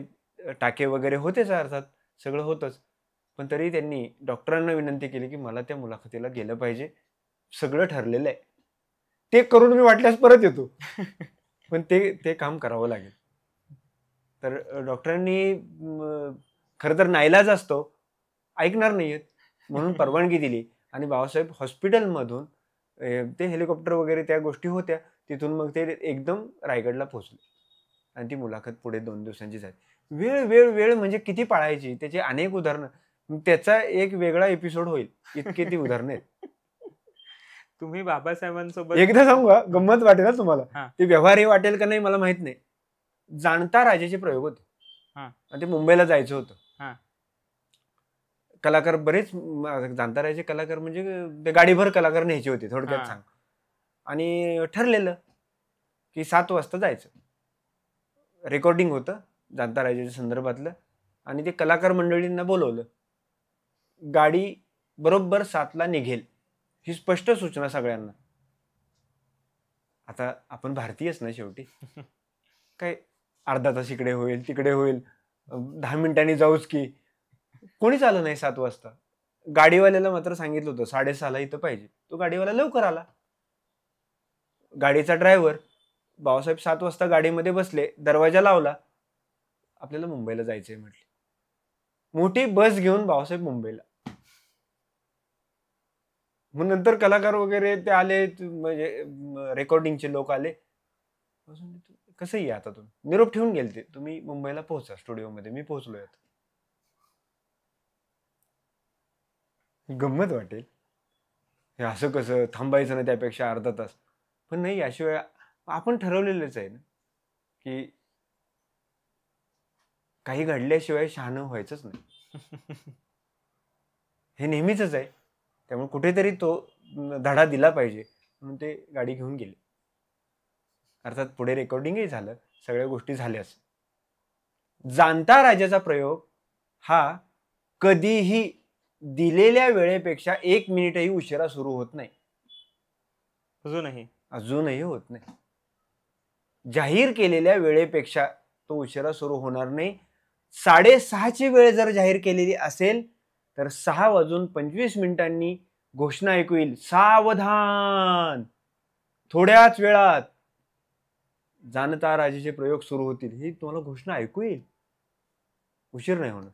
टाके वगैरे होतेच, अर्थात सगळं होतंच, पण तरी त्यांनी डॉक्टरांना विनंती केली की मला त्या मुलाखतीला गेलं पाहिजे. सगळं ठरलेलं आहे, ते करून मी वाटल्यास परत येतो, पण ते काम करावं लागेल. तर डॉक्टरांनी खरं तर नाईलाज असतो, ऐकणार नाहीयेत म्हणून परवानगी दिली आणि बाबासाहेब हॉस्पिटलमधून ते हेलिकॉप्टर वगैरे त्या गोष्टी होत्या. तिथून मग ते एकदम रायगडला पोहोचले आणि ती मुलाखत पुढे 2 दिवसांची झाली. वेळ वेळ वेळ म्हणजे किती पाळायची त्याची अनेक उदाहरणं. त्याचा एक वेगळा एपिसोड होईल इतकी ती उदाहरणं आहेत.
तुम्ही बाबासाहेबांसोबत
एकदा सांगू का, गंमत वाटेल ना तुम्हाला.
हा.
ते व्यवहारही वाटेल का नाही मला माहित नाही. जाणता राजाचे प्रयोग होते
हा.
आणि ते मुंबईला जायचं होतं.
हा.
कलाकार बरेच जाणता राजाचे कलाकार म्हणजे ते गाडीभर कलाकार न्यायचे होते थोडक्यात
हा.
सांग. आणि ठरलेलं की 7 वाजता जायचं. रेकॉर्डिंग होतं जाणता राजाच्या संदर्भातलं आणि ते कलाकार मंडळींना बोलवलं. गाडी बरोबर 7ला निघेल ही स्पष्ट सूचना सगळ्यांना. आता आपण भारतीयच ना शेवटी. काय अर्धा तास इकडे होईल तिकडे होईल, 10 मिनिटांनी जाऊच की. कोणीच आलं नाही 7 वाजता. गाडीवाल्याला मात्र सांगितलं होतं 6:30ला इथं पाहिजे. तो गाडीवाला लवकर आला. गाडीचा ड्रायव्हर बाबासाहेब 7 वाजता गाडीमध्ये बसले, दरवाजा लावला. आपल्याला मुंबईला जायचंय म्हटले. मोठी बस घेऊन बाबासाहेब मुंबईला. मग नंतर कलाकार वगैरे ते आले, म्हणजे रेकॉर्डिंगचे लोक आले. कसं ये आता तुम्ही, निरोप ठेवून गेलते, तुम्ही मुंबईला पोहोचा स्टुडिओमध्ये, मी पोहोचलोय आता. गंमत वाटेल हे असं कसं थांबायचं ना त्यापेक्षा अर्धा तास. पण नाही, याशिवाय आपण ठरवलेलंच आहे ना की काही घडल्याशिवाय शहाणं व्हायचंच नाही. हे नेहमीच आहे. त्यामुळे कुठेतरी तो धडा दिला पाहिजे म्हणून ते गाडी घेऊन गेले. अर्थात पुढे रेकॉर्डिंगही झालं, सगळ्या गोष्टी झाल्याच. जाणता राजाचा प्रयोग हा कधीही दिलेल्या वेळेपेक्षा 1 मिनिटही उशिरा सुरू होत नाही. अजूनही होत नाही. जाहीर केलेल्या वेळेपेक्षा तो उशिरा सुरू होणार नाही. 6:30ची वेळ जर जाहीर केलेली असेल तर 6:25 घोषणा ऐकू येईल, सावधान, थोड्याच वेळात जाणता राजाचे प्रयोग सुरू होतील. ही तुम्हाला घोषणा ऐकू येईल. उशीर नाही होणार.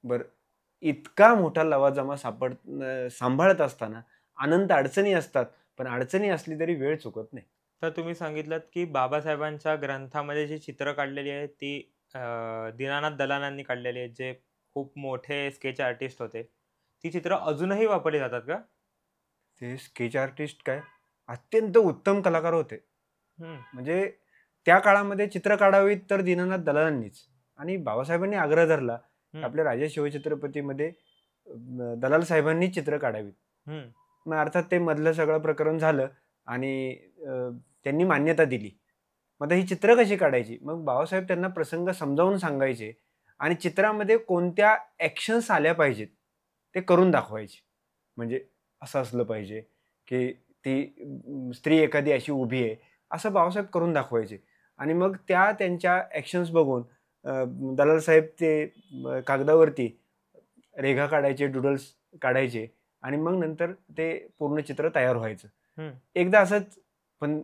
बर, इतका मोठा लवाजमा सांभाळत असताना अनंत अडचणी असतात, पण अडचणी असली तरी वेळ चुकत नाही.
तर तुम्ही सांगितलं की बाबासाहेबांच्या ग्रंथामध्ये जी चित्र काढलेली आहेत ती दीनानाथ दलालांनी काढलेली आहेत, जे खूप मोठे स्केच आर्टिस्ट होते. ती चित्र अजूनही वापरली जातात का?
ते स्केच आर्टिस्ट काय अत्यंत उत्तम कलाकार होते. म्हणजे त्या काळामध्ये चित्र काढावीत तर दीनानाथ दलालांनीच, आणि बाबासाहेबांनी आग्रह धरला आपल्या राजा शिवछत्रपतीमध्ये दलाल साहेबांनी चित्र काढावीत. मग अर्थात ते मधलं सगळं प्रकरण झालं आणि त्यांनी मान्यता दिली. मग ही चित्र कशी काढायची, मग बाबासाहेब त्यांना प्रसंग समजावून सांगायचे आणि चित्रामध्ये कोणत्या ऍक्शन्स आल्या पाहिजेत ते करून दाखवायचे. म्हणजे असं असलं पाहिजे की ती स्त्री एखादी अशी उभी आहे असं बाबासाहेब करून दाखवायचे. आणि मग त्यांच्या ऍक्शन्स बघून दलाल साहेब ते कागदावरती रेघा काढायचे, डुडल्स काढायचे आणि मग नंतर ते पूर्ण चित्र तयार व्हायचं. एकदा असंच, पण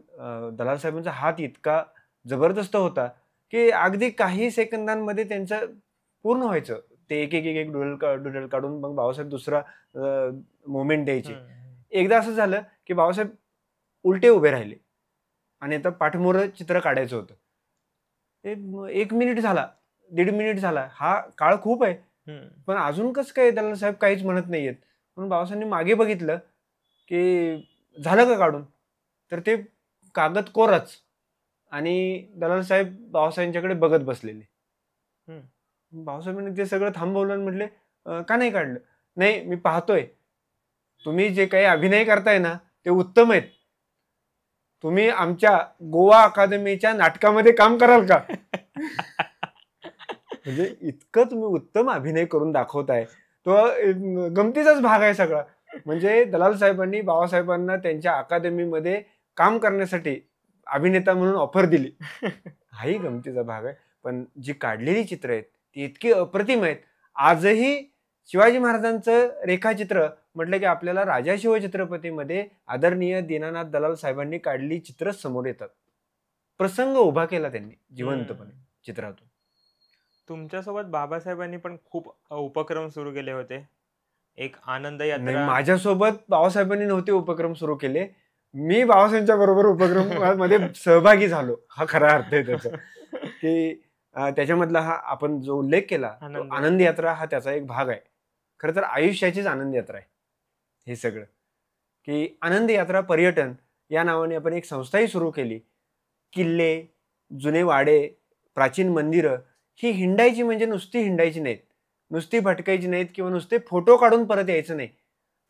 दलाल साहेबांचा हात इतका जबरदस्त होता की अगदी काही सेकंदांमध्ये त्यांचं पूर्ण व्हायचं. ते एक डुडल काढून मग बाबासाहेब दुसरा मोमेंट द्यायचे. एकदा असं झालं की बाबासाहेब उलटे उभे राहिले आणि आता पाठमोर चित्र काढायचं होतं. 1 मिनिट झाला, 1.5 मिनिट झाला, हा काळ खूप आहे, पण अजून कसं काय दलाल साहेब काहीच म्हणत नाहीयेत. म्हणून बाबासाहेबांनी मागे बघितलं की झालं का काढून, तर ते कागद कोरच आणि दलाल साहेब बाबासाहेबांच्याकडे बघत बसलेले. बाबासाहेबांनी ते सगळं थांबवलं आणि म्हटले का नाही काढलं. नाही, मी पाहतोय तुम्ही जे काही अभिनय करताय ना ते उत्तम आहेत. तुम्ही आमच्या गोवा अकादमीच्या नाटकामध्ये काम कराल का? म्हणजे इतकं तुम्ही उत्तम अभिनय करून दाखवताय. तो गमतीचाच भाग आहे सगळा. म्हणजे दलाल साहेबांनी बाबासाहेबांना त्यांच्या अकादमीमध्ये काम करण्यासाठी अभिनेता म्हणून ऑफर दिली. हाही गमतीचा भाग आहे. पण जी काढलेली चित्र आहेत ती इतकी अप्रतिम आहेत. आजही शिवाजी महाराजांचं रेखाचित्र म्हटलं की आपल्याला राजा शिवछत्रपतीमध्ये आदरणीय दीनानाथ दलाल साहेबांनी काढलेली चित्र समोर येतात. प्रसंग उभा केला त्यांनी जिवंतपणे चित्रातून.
तुमच्यासोबत बाबासाहेबांनी पण खूप उपक्रम सुरू केले होते. एक आनंद
नाही,
यात्रा
माझ्यासोबत बाबासाहेबांनी नव्हते उपक्रम सुरू केले, मी बाबासाहेबांच्या बरोबर उपक्रम मध्ये सहभागी झालो, हा खरा अर्थ आहे त्याचा. की त्याच्यामधला हा आपण जो उल्लेख केला तो
आनंद
आनंद यात्रा हा त्याचा एक भाग आहे. खरं तर आयुष्याचीच आनंद यात्रा आहे हे सगळं. की आनंद यात्रा पर्यटन या नावाने आपण एक संस्थाही सुरू केली. किल्ले, जुने वाडे, प्राचीन मंदिरं ही हिंडायची म्हणजे नुसती हिंडायची नाहीत, नुसती भटकायची नाहीत किंवा नुसते फोटो काढून परत यायचं नाही,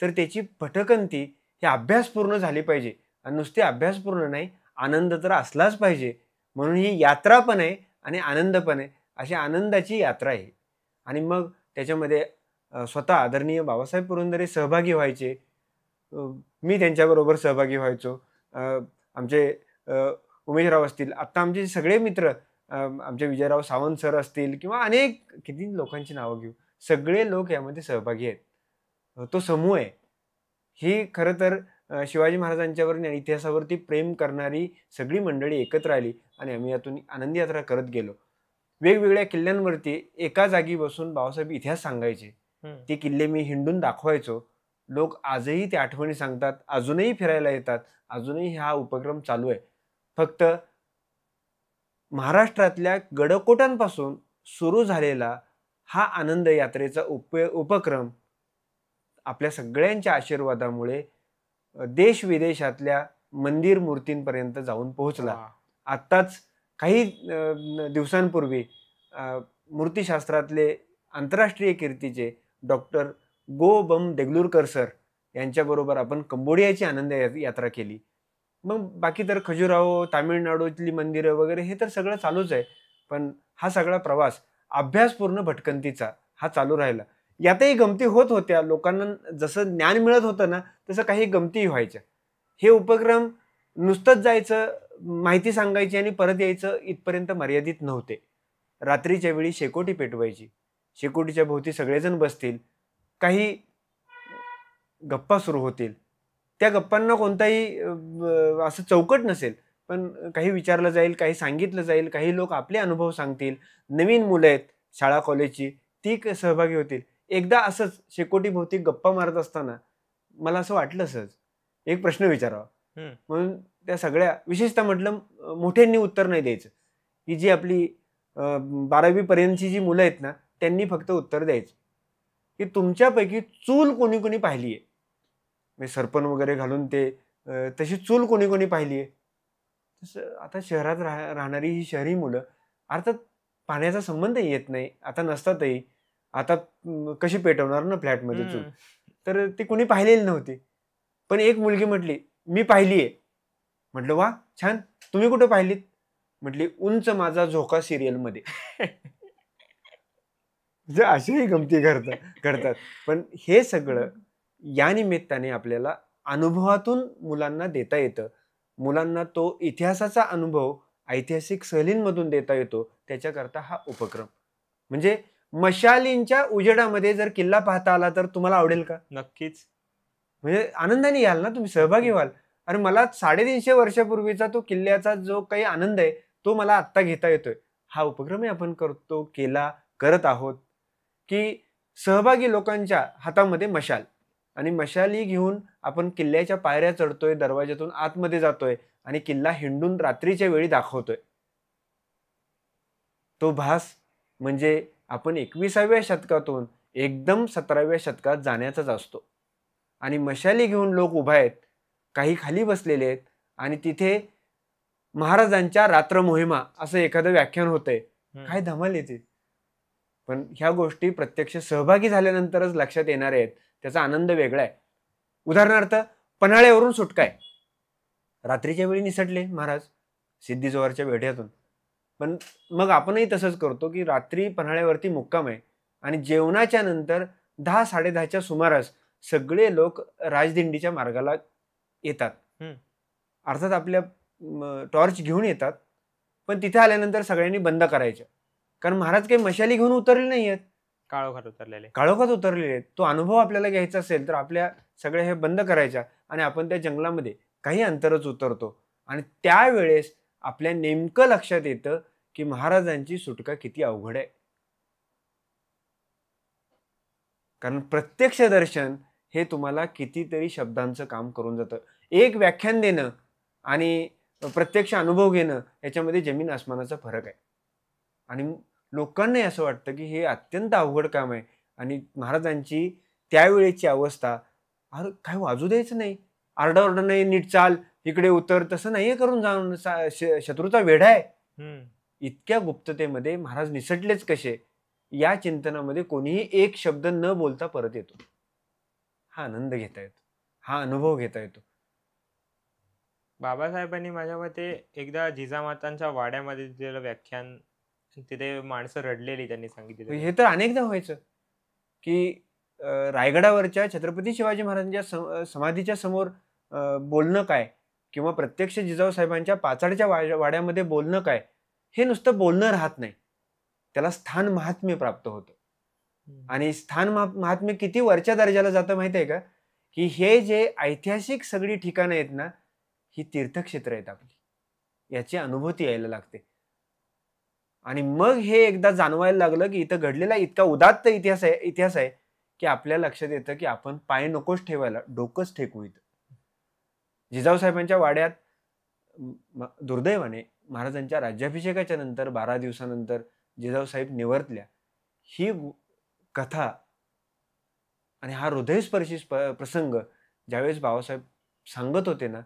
तर त्याची भटकंती ही अभ्यासपूर्ण झाली पाहिजे. आणि नुसती अभ्यासपूर्ण नाही, आनंद तर असलाच पाहिजे. म्हणून ही यात्रा पण आहे आणि आनंद पण आहे, अशी आनंदाची यात्रा आहे. आणि मग त्याच्यामध्ये स्वतः आदरणीय बाबासाहेब पुरंदरे सहभागी व्हायचे, मी त्यांच्याबरोबर सहभागी व्हायचो. आमचे उमेशराव असतील, आत्ता आमचे सगळे मित्र, आमचे विजयराव सावंत सर असतील किंवा अनेक किती लोकांची नावं घेऊ, सगळे लोक यामध्ये सहभागी आहेत. तो समूह आहे. ही खरं तर शिवाजी महाराजांच्यावर आणि इतिहासावरती प्रेम करणारी सगळी मंडळी एकत्र आली आणि आम्ही यातून आनंदी यात्रा करत गेलो. वेगवेगळ्या किल्ल्यांवरती एका जागी बसून बाबासाहेब इतिहास सांगायचे. ते किल्ले मी हिंडून दाखवायचो. लोक आजही त्या आठवणी सांगतात, अजूनही फिरायला येतात, अजूनही हा उपक्रम चालू आहे. फक्त महाराष्ट्रातल्या गडकोटांपासून सुरू झालेला हा आनंद यात्रेचा उपक्रम आपल्या सगळ्यांच्या आशीर्वादामुळे देश विदेशातल्या मंदिर मूर्तींपर्यंत जाऊन पोहोचला. आत्ताच काही दिवसांपूर्वी मूर्तिशास्त्रातले आंतरराष्ट्रीय कीर्तीचे डॉक्टर गो बम देगलूरकर सर यांच्याबरोबर आपण कंबोडियाची आनंद यात्रा केली. मग बाकी तर खजुराहो, तामिळनाडूतली मंदिरं वगैरे हे तर सगळं चालूच आहे. पण हा सगळा प्रवास अभ्यासपूर्ण भटकंतीचा हा चालू राहिला. यातही गमती होत होत्या. लोकांना जसं ज्ञान मिळत होतं ना, तसं काही गमतीही व्हायच्या. हे उपक्रम नुसतंच जायचं, माहिती सांगायची आणि परत यायचं इथपर्यंत मर्यादित नव्हते. रात्रीच्या वेळी शेकोटी पेटवायची. शेकोटीच्या भोवती सगळेजण बसतील, काही गप्पा सुरू होतील. त्या गप्पांना कोणताही असं चौकट नसेल, पण काही विचारलं जाईल, काही सांगितलं जाईल, काही लोक आपले अनुभव सांगतील. नवीन मुलं आहेत शाळा कॉलेजची, ती सहभागी होतील. एकदा असंच शेकोटी भोवती गप्पा मारत असताना मला असं वाटलं सहज एक प्रश्न विचारावा. म्हणून त्या सगळ्या, विशेषतः म्हटलं मोठ्यांनी उत्तर नाही द्यायचं, ही जी आपली 12वी पर्यंतची जी मुलं आहेत ना, त्यांनी फक्त उत्तर द्यायचं की तुमच्यापैकी चूल कोणी कोणी पाहिली आहे. म्हणजे सरपण वगैरे घालून ते तशी चूल कोणी कोणी पाहिली आहे. तसं आता शहरात राहणारी ही शहरी मुलं अर्थात पाण्याचा संबंध येत नाही, आता नसतातही. आता कशी पेटवणार ना फ्लॅटमध्ये चूल, तर ती कोणी पाहिलेली नव्हती. पण एक मुलगी म्हटली मी पाहिली आहे. म्हटलं वा छान, तुम्ही कुठं पाहिलीत? म्हटली उंच माझा झोका सिरियलमध्ये. म्हणजे अशीही गमती करतात. पण हे सगळं या निमित्ताने आपल्याला अनुभवातून मुलांना देता येतं. मुलांना तो इतिहासाचा अनुभव ऐतिहासिक सहलींमधून देता येतो. त्याच्याकरता हा उपक्रम. म्हणजे मशालींच्या उजेडामध्ये जर किल्ला पाहता आला तर तुम्हाला आवडेल का?
नक्कीच.
म्हणजे आनंदाने याल ना, तुम्ही सहभागी व्हाल. अरे मला 350 वर्षापूर्वीचा तो किल्ल्याचा जो काही आनंद आहे तो मला आत्ता घेता येतोय. हा उपक्रमही आपण करत आहोत. की सहभागी लोकांच्या हातामध्ये मशाल, आणि मशाली घेऊन आपण किल्ल्याच्या पायऱ्या चढतोय, दरवाजातून आतमध्ये जातोय आणि किल्ला हिंडून रात्रीच्या वेळी दाखवतोय. तो भास म्हणजे आपण 21व्या शतकातून एकदम 17व्या शतकात जाण्याचाच असतो. आणि मशाली घेऊन लोक उभा आहेत, काही खाली बसलेले आहेत आणि तिथे महाराजांच्या रात्र मोहिमा असं एखादं व्याख्यान होतंय. काय धमाल येते. पण ह्या गोष्टी प्रत्यक्ष सहभागी झाल्यानंतरच लक्षात येणार आहेत. त्याचा आनंद वेगळा आहे. उदाहरणार्थ पन्हाळ्यावरून सुटका आहे. रात्रीच्या वेळी निसटले महाराज सिद्धी जोहरच्या वेढ्यातून. पण मग आपणही तसंच करतो की रात्री पन्हाळ्यावरती मुक्काम आहे आणि जेवणाच्या नंतर 10-10:30च्या सुमारास सगळे लोक राजदिंडीच्या मार्गाला येतात. अर्थात आपल्या टॉर्च घेऊन येतात, पण तिथे आल्यानंतर सगळ्यांनी बंद करायचं, कारण महाराज काही मशाली घेऊन उतरले नाही आहेत, काळोखात उतरलेले आहेत. तो अनुभव आपल्याला घ्यायचा असेल तर आपल्या सगळ्या हे बंद करायच्या आणि आपण त्या जंगलामध्ये काही अंतरच उतरतो. आणि त्यावेळेस आपल्या नेमकं लक्षात येतं की महाराजांची सुटका किती अवघड आहे. कारण प्रत्यक्ष दर्शन हे तुम्हाला कितीतरी शब्दांचं काम करून जातं. एक व्याख्यान देणं आणि प्रत्यक्ष अनुभव घेणं याच्यामध्ये जमीन आसमानाचा फरक आहे. आणि लोकांनाही असं वाटतं की हे अत्यंत अवघड काम आहे. आणि महाराजांची त्यावेळेची अवस्था, अरे काय वाजू द्यायचं नाही, आरडाओरडा नाही, नीट चाल, इकडे उतर, तसं नाहीये करून जाऊन शत्रूचा वेढा आहे. इतक्या गुप्ततेमध्ये महाराज निसटलेच कसे, या चिंतनामध्ये कोणीही एक शब्द न बोलता परत येतो. हा आनंद घेता येतो, हा अनुभव घेता येतो.
बाबासाहेबांनी माझ्या मते एकदा जिजामातांच्या वाड्यामध्ये दिलेलं व्याख्यान, तिथे माणसं रडलेली त्यांनी सांगितलं.
हे तर अनेकदा व्हायचं की रायगडावरच्या छत्रपती शिवाजी महाराजांच्या समाधीच्या समोर बोलणं काय, किंवा प्रत्यक्ष जिजाऊ साहेबांच्या पाचाडच्या वाड्यामध्ये बोलणं काय, हे नुसतं बोलणं राहत नाही, त्याला स्थान महात्म्य प्राप्त होतं. आणि स्थान महात्म्य किती वरच्या दर्जाला जातं माहिती आहे का, की हे जे ऐतिहासिक सगळी ठिकाणं आहेत ना, ही तीर्थक्षेत्र आहेत आपली, याची अनुभूती यायला लागते. आणि मग हे एकदा जाणवायला लागलं की इथं घडलेला इतका उदात्त इतिहास आहे की आपल्या लक्षात येतं की आपण पाय नकोच ठेवायला, डोकंच ठेकू इथं. जिजाऊ साहेबांच्या वाड्यात दुर्दैवाने महाराजांच्या राज्याभिषेकाच्या नंतर 12 दिवसानंतर जिजाऊ साहेब निवर्तल्या. ही कथा आणि हा हृदयस्पर्शी प्रसंग ज्यावेळेस बाबासाहेब सांगत होते ना,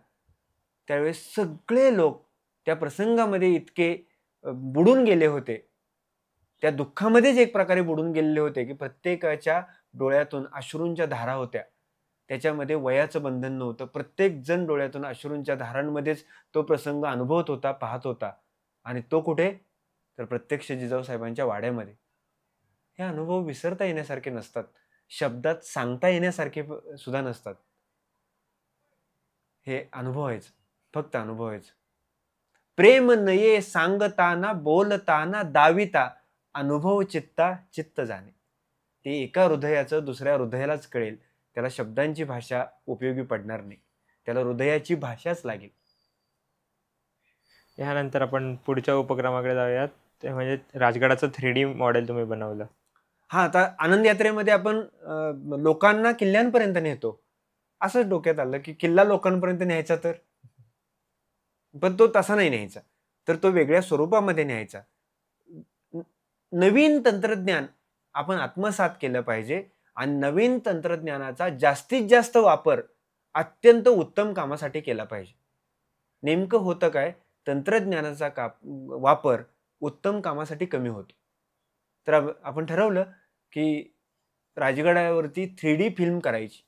त्यावेळेस सगळे लोक त्या प्रसंगामध्ये इतके बुडून गेले होते, त्या दुःखामध्येच एक प्रकारे बुडून गेलेले होते की प्रत्येकाच्या डोळ्यातून अश्रूंच्या धारा होत्या. त्याच्यामध्ये वयाचं बंधन नव्हतं. प्रत्येक जण डोळ्यातून अश्रूंच्या धारांमध्येच तो प्रसंग अनुभवत होता, पाहत होता. आणि तो कुठे, तर प्रत्यक्ष जिजाऊ साहेबांच्या वाड्यामध्ये. हे अनुभव विसरता येण्यासारखे नसतात, शब्दात सांगता येण्यासारखे सुद्धा नसतात. हे अनुभवायचं, फक्त अनुभवायचं. प्रेम नये सांगताना बोलताना दाविता, अनुभव चित्ता चित्त जाणे. ते एका हृदयाचं दुसऱ्या हृदयालाच कळेल, त्याला शब्दांची भाषा उपयोगी पडणार नाही, त्याला हृदयाची भाषाच लागेल.
यानंतर आपण पुढच्या उपक्रमाकडे जाऊयात, ते म्हणजे राजगडाचं 3D मॉडेल तुम्ही बनवलं.
हा, आता आनंद यात्रेमध्ये आपण लोकांना किल्ल्यांपर्यंत नेतो, असंच डोक्यात आलं की किल्ला लोकांपर्यंत न्यायचा, तर पण तो तसा नाही न्यायचा, तर तो वेगळ्या स्वरूपामध्ये न्यायचा. नवीन तंत्रज्ञान आपण आत्मसात केलं पाहिजे आणि नवीन तंत्रज्ञानाचा जास्तीत जास्त वापर अत्यंत उत्तम कामासाठी केला पाहिजे. नेमकं होतं काय, तंत्रज्ञानाचा वापर उत्तम कामासाठी कमी होतो. तर आपण ठरवलं की राजगडावरती 3D फिल्म करायची,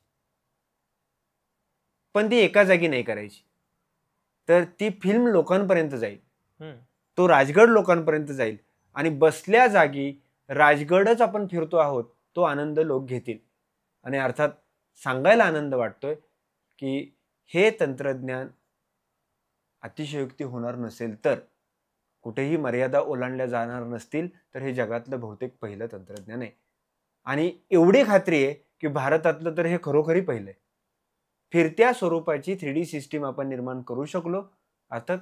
पण ती एका जागी नाही करायची, तर ती फिल्म लोकांपर्यंत जाईल, तो राजगड लोकांपर्यंत जाईल आणि बसल्या जागी राजगडच आपण फिरतो आहोत, तो आनंद लोक घेतील. आणि अर्थात सांगायला आनंद वाटतोय की हे तंत्रज्ञान अतिशयोक्ती होणार नसेल तर, कुठेही मर्यादा ओलांडल्या जाणार नसतील तर हे जगातलं बहुतेक पहिलं तंत्रज्ञान आहे. आणि एवढी खात्री आहे की भारतातलं तर हे खरोखरी पहिलं आहे. फिरत्या स्वरूपाची 3D सिस्टीम आपण निर्माण करू शकलो. अर्थात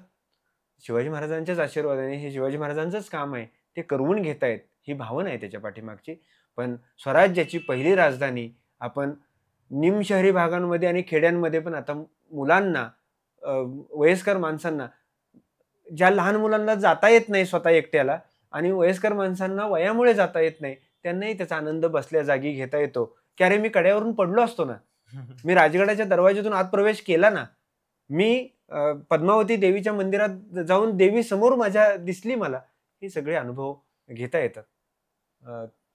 शिवाजी महाराजांच्याच आशीर्वादाने, हे शिवाजी महाराजांचंच काम आहे, ते करवून घेतायत, ही भावना आहे त्याच्या पाठीमागची. पण स्वराज्याची पहिली राजधानी आपण निमशहरी भागांमध्ये आणि खेड्यांमध्ये पण आता मुलांना, वयस्कर माणसांना, ज्या लहान मुलांना जाता येत नाही स्वतः एकट्याला, आणि वयस्कर माणसांना वयामुळे जाता येत नाही, त्यांनाही त्याचा आनंद बसल्या जागी घेता येतो. की अरे मी कड्यावरून पडलो असतो ना, मी राजगडाच्या दरवाज्यातून आत प्रवेश केला ना, मी पद्मावती देवीच्या मंदिरात जाऊन देवी समोर माझ्या दिसली मला, हे सगळे अनुभव घेता येतात.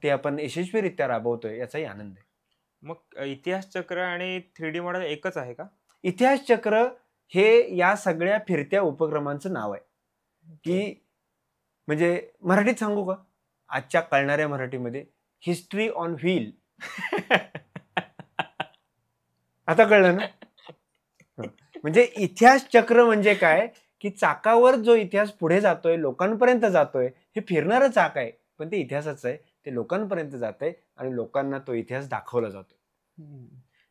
ते आपण यशस्वीरित्या राबवतोय, याचाही आनंद आहे.
मग इतिहास चक्र आणि 3D मॉडेल एकच आहे का?
इतिहास चक्र हे या सगळ्या फिरत्या उपक्रमांचं नाव आहे. की म्हणजे मराठीत सांगू का, आजच्या कळणाऱ्या मराठीमध्ये, हिस्ट्री ऑन व्हील. आता कळलं ना? म्हणजे इतिहास चक्र म्हणजे काय, की चाकावर जो इतिहास पुढे जातोय, लोकांपर्यंत जातोय, हे फिरणारं चाक आहे, पण ते इतिहासाच आहे, ते लोकांपर्यंत जात आहे आणि लोकांना तो इतिहास दाखवला जातोय.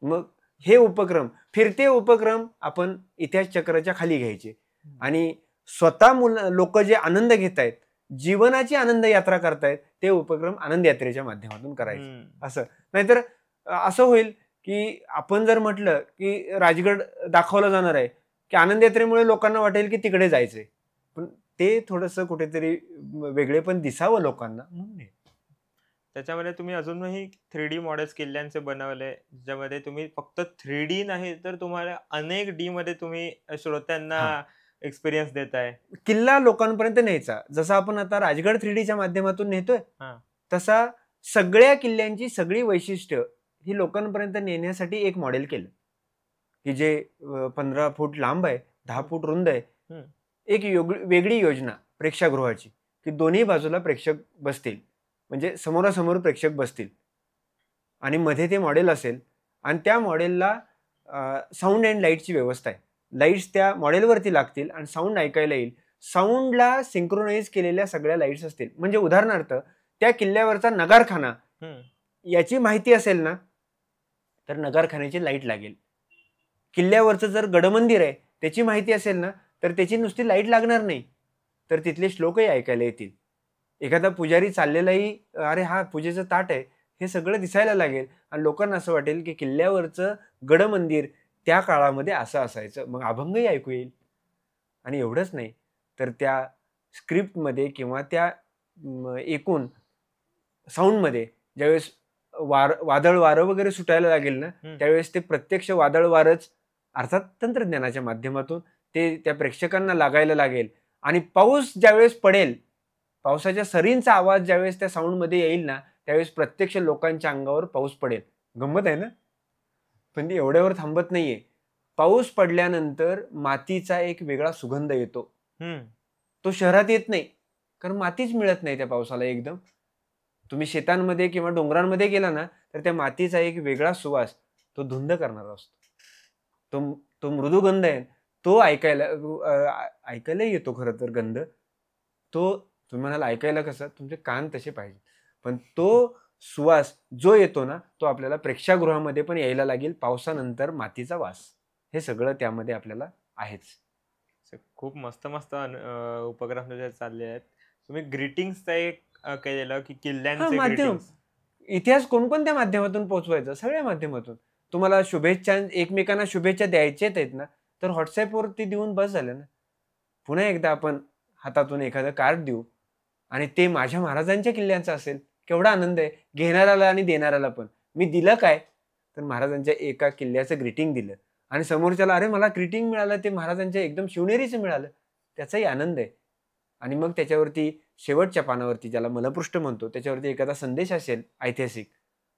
मग हे उपक्रम, फिरते उपक्रम आपण इतिहास चक्राच्या खाली घ्यायचे आणि स्वतः लोक जे आनंद घेत आहेत जीवनाची आनंद यात्रा करतायत ते उपक्रम आनंद यात्रेच्या माध्यमातून करायचे.
हम्म.
असं नाहीतर असं होईल की आपण जर म्हटलं की राजगड दाखवला जाणार आहे की आनंद यात्रेमुळे लोकांना वाटेल की तिकडे जायचंय, पण ते थोडंसं कुठेतरी वेगळे पण दिसावं लोकांना म्हणून हे.
त्याच्यामध्ये तुम्ही अजूनही 3D मॉडेल्स किल्ल्यांचे बनवले, ज्यामध्ये तुम्ही फक्त 3D नाही तर तुम्हाला अनेक डी मध्ये तुम्ही श्रोत्यांना
हा.
एक्सपिरियन्स देताय.
किल्ला लोकांपर्यंत न्यायचा, जसं आपण आता राजगड 3Dच्या माध्यमातून नेतोय
हा.
तसा सगळ्या किल्ल्यांची सगळी वैशिष्ट्य ही लोकांपर्यंत नेण्यासाठी एक मॉडेल केलं की जे 15 फूट लांब आहे, 10 फूट रुंद आहे.
हम्म.
एक वेगळी योजना प्रेक्षागृहाची की दोन्ही बाजूला प्रेक्षक बसतील, म्हणजे समोरासमोर प्रेक्षक बसतील आणि मध्ये ते मॉडेल असेल आणि त्या मॉडेलला साऊंड अँड लाईटची व्यवस्था आहे. लाईट्स त्या मॉडेलवरती लागतील आणि साऊंड ऐकायला येईल. साऊंडला सिंक्रोनाइज केलेल्या सगळ्या लाईट्स असतील. म्हणजे उदाहरणार्थ त्या किल्ल्यावरचा नगारखाना
हम्म.
याची माहिती असेल ना तर नगारखान्याची लाईट लागेल. किल्ल्यावरचं जर गडमंदिर आहे त्याची माहिती असेल ना तर त्याची नुसती लाईट लागणार नाही, तर तिथले श्लोकही ऐकायला येतील. एखादा पुजारी चाललेलाही अरे हा पूजेचं ताट आहे हे सगळं दिसायला लागेल आणि लोकांना असं वाटेल की किल्ल्यावरचं गडमंदिर त्या काळामध्ये असं असायचं, मग अभंगही ऐकू येईल. आणि एवढंच नाही तर त्या स्क्रिप्टमध्ये किंवा त्या एकूण साऊंडमध्ये ज्यावेळेस वादळ वारं वगैरे सुटायला लागेल ना त्यावेळेस ते प्रत्यक्ष वादळ वारच अर्थात तंत्रज्ञानाच्या माध्यमातून ते त्या प्रेक्षकांना लागायला लागेल. आणि पाऊस ज्यावेळेस पडेल, पावसाच्या सरींचा आवाज ज्यावेळेस त्या साऊंडमध्ये येईल ना त्यावेळेस प्रत्यक्ष लोकांच्या अंगावर पाऊस पडेल. गंमत आहे ना. पण ती एवढ्यावर थांबत नाहीये. पाऊस पडल्यानंतर मातीचा एक वेगळा सुगंध येतो. तो शहरात येत नाही, कारण मातीच मिळत नाही त्या पावसाला एकदम. तुम्ही शेतांमध्ये किंवा डोंगरांमध्ये गेला ना तर त्या मातीचा एक वेगळा सुवास तो धुंद करणारा असतो. तो मृदुगंध आहे, तो ऐकायला येतो खरं तर गंध. तो तुम्हाला ऐकायला कसं, तुमचे कान तसे पाहिजे, पण तो सुवास जो येतो ना तो आपल्याला प्रेक्षागृहामध्ये पण यायला लागेल. पावसानंतर मातीचा वास, हे सगळं त्यामध्ये आपल्याला आहेच.
खूप मस्त मस्त उपक्रम चालले आहेत. तुम्ही ग्रीटिंग्सचा एक केलेलं की किल्ल्यांचे
माध्यम, इतिहास कोणकोणत्या माध्यमातून पोहोचवायचा, सगळ्या माध्यमातून. तुम्हाला शुभेच्छा, एकमेकांना शुभेच्छा द्यायच्याच आहेत ना तर व्हॉट्सअपवरती देऊन बस झालं ना. पुन्हा एकदा आपण हातातून एखादं कार्ड देऊ आणि ते माझ्या महाराजांच्या किल्ल्यांचं असेल, केवढा आनंद आहे घेणाऱ्याला आणि देणाऱ्याला पण. मी दिलं काय तर महाराजांच्या एका किल्ल्याचं ग्रीटिंग दिलं आणि समोरच्याला अरे मला ग्रीटिंग मिळालं ते महाराजांच्या एकदम शिवनेरीचं मिळालं, त्याचाही आनंद आहे. आणि मग त्याच्यावरती शेवटच्या पानावरती, ज्याला मलपृष्ठ म्हणतो, त्याच्यावरती एखादा संदेश असेल ऐतिहासिक.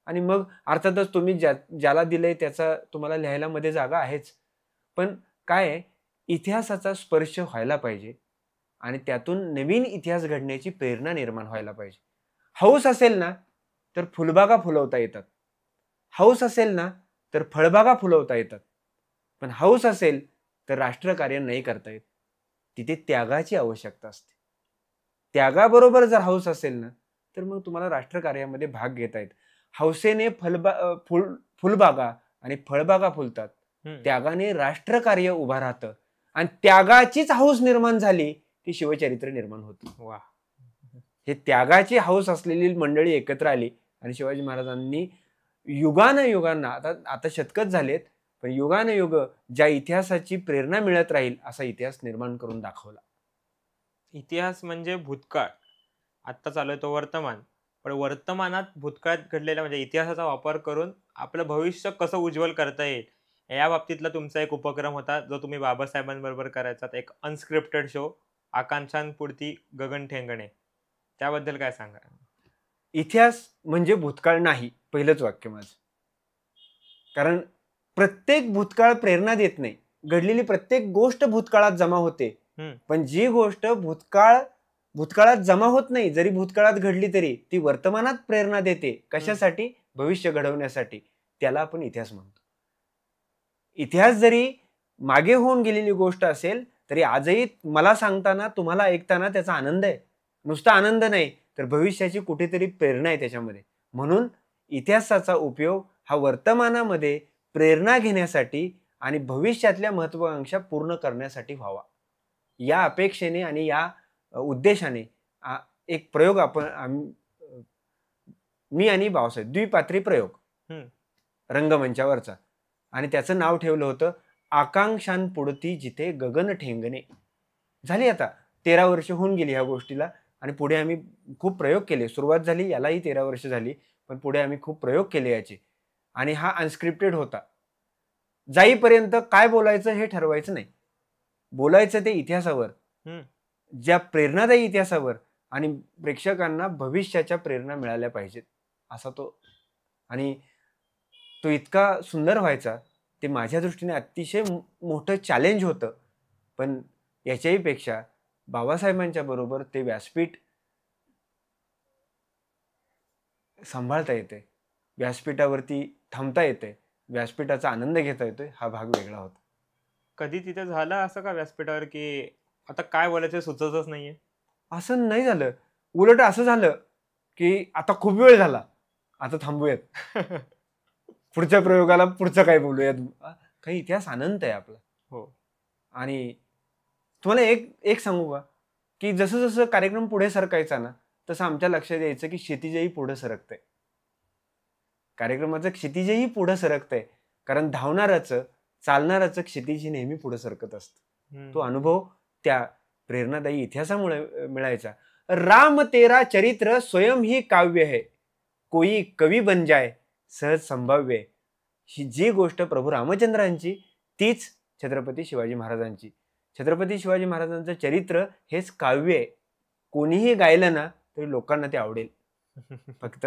आणि मग अर्थातच तुम्ही ज्याला दिलंय त्याचा तुम्हाला लिहायला मध्ये जागा आहेच, पण काय आहे, इतिहासाचा स्पर्श व्हायला पाहिजे आणि त्यातून नवीन इतिहास घडण्याची प्रेरणा निर्माण व्हायला पाहिजे. हौस असेल ना तर फुलबागा फुलवता येतात, हौस असेल ना तर फळबागा फुलवता येतात, पण हौस असेल तर राष्ट्रकार्य नाही करता येत. तिथे त्यागाची आवश्यकता असते. त्यागाबरोबर जर हौस असेल ना तर मग तुम्हाला राष्ट्रकार्यामध्ये भाग घेता येत. हौसेने फुलबागा आणि फळबागा फुलतात, त्यागाने राष्ट्रकार्य उभा राहतं आणि त्यागाचीच हौस निर्माण झाली की शिवचरित्र निर्माण होतं.
वा,
हे त्यागाची हौस असलेली मंडळी एकत्र आली आणि शिवाजी महाराजांनी युगांना, आता शतकच झालेत, पण युगानुयुग ज्या इतिहासाची प्रेरणा मिळत राहील असा इतिहास निर्माण करून दाखवला.
इतिहास म्हणजे भूतकाळ, आत्ता चालू आहे तो वर्तमान, पण वर्तमानात भूतकाळात घडलेला म्हणजे इतिहासाचा वापर करून आपलं भविष्य कसं उज्ज्वल करता येईल या बाबतीतला तुमचा एक उपक्रम होता जो तुम्ही बाबासाहेबांबरोबर करायचा, एक अनस्क्रिप्टेड शो, आकांक्षांपुरती गगन ठेंगणे. त्याबद्दल काय सांगा?
इतिहास म्हणजे भूतकाळ नाही, पहिलंच वाक्य माझं. कारण प्रत्येक भूतकाळ प्रेरणा देत नाही. घडलेली प्रत्येक गोष्ट भूतकाळात जमा होते, पण जी गोष्ट भूतकाळात जमा होत नाही, जरी भूतकाळात घडली तरी ती वर्तमानात प्रेरणा देते. कशासाठी? भविष्य घडवण्यासाठी. त्याला आपण इतिहास म्हणतो. इतिहास जरी मागे होऊन गेलेली गोष्ट असेल तरी आजही मला सांगताना, तुम्हाला ऐकताना त्याचा आनंद आहे. नुसता आनंद नाही तर भविष्याची कुठेतरी प्रेरणा आहे त्याच्यामध्ये. म्हणून इतिहासाचा उपयोग हा वर्तमानामध्ये प्रेरणा घेण्यासाठी आणि भविष्यातल्या महत्वाकांक्षा पूर्ण करण्यासाठी व्हावा, या अपेक्षेने आणि या उद्देशाने एक प्रयोग मी आणि बाबासाहेब द्विपात्री प्रयोग रंगमंचावरचा, आणि त्याचं नाव ठेवलं होतं आकांक्षांपुढती जिथे गगन ठेंगणे. झाली आता 13 वर्ष होऊन गेली ह्या गोष्टीला, आणि पुढे आम्ही खूप प्रयोग केले. सुरुवात झाली यालाही 13 वर्ष झाली, पण पुढे आम्ही खूप प्रयोग केले याचे. आणि हा अनस्क्रिप्टेड होता. जाईपर्यंत काय बोलायचं हे ठरवायचं नाही, बोलायचं ते इतिहासावर, ज्या प्रेरणादायी इतिहासावर, आणि प्रेक्षकांना भविष्याच्या प्रेरणा मिळाल्या पाहिजेत असा तो. आणि तो इतका सुंदर व्हायचा, ते माझ्या दृष्टीने अतिशय मोठं चॅलेंज होतं. पण याच्याही पेक्षा बाबासाहेबांच्या बरोबर ते व्यासपीठ सांभाळता येते, व्यासपीठावरती थांबता येते, व्यासपीठाचा आनंद घेता येतोय, हा भाग वेगळा होता.
कधी तिथे झालं असं का व्यासपीठावर की आता काय बोलायचं सुचतच नाहीये?
असं नाही झालं. उलट असं झालं की आता खूप वेळ झाला, आता थांबूयात. पुढच्या प्रयोगाला पुढचं काय बोलूयात. काही इतिहास अनंत आहे आपला.
हो.
आणि तुम्हाला एक सांगू का, की जसं जसं कार्यक्रम पुढे सरकायचा ना, तसं आमच्या लक्षात यायचं की क्षितिजही पुढे सरकतंय. कार्यक्रमाचं क्षितिजही पुढे सरकतंय, कारण धावणाराचं चालणाराचं क्षितिज नेहमी पुढे सरकत असतं. तो अनुभव त्या प्रेरणादायी इतिहासामुळे मिळायचा. राम तेरा चरित्र स्वयं ही काव्य है, कोई कवी बन जाय सहज संभाव्य. ही जी गोष्ट प्रभू रामचंद्रांची, तीच छत्रपती शिवाजी महाराजांची. छत्रपती शिवाजी महाराजांचं चरित्र हेच काव्य आहे. कोणीही गायलं ना तरी लोकांना ते आवडेल. फक्त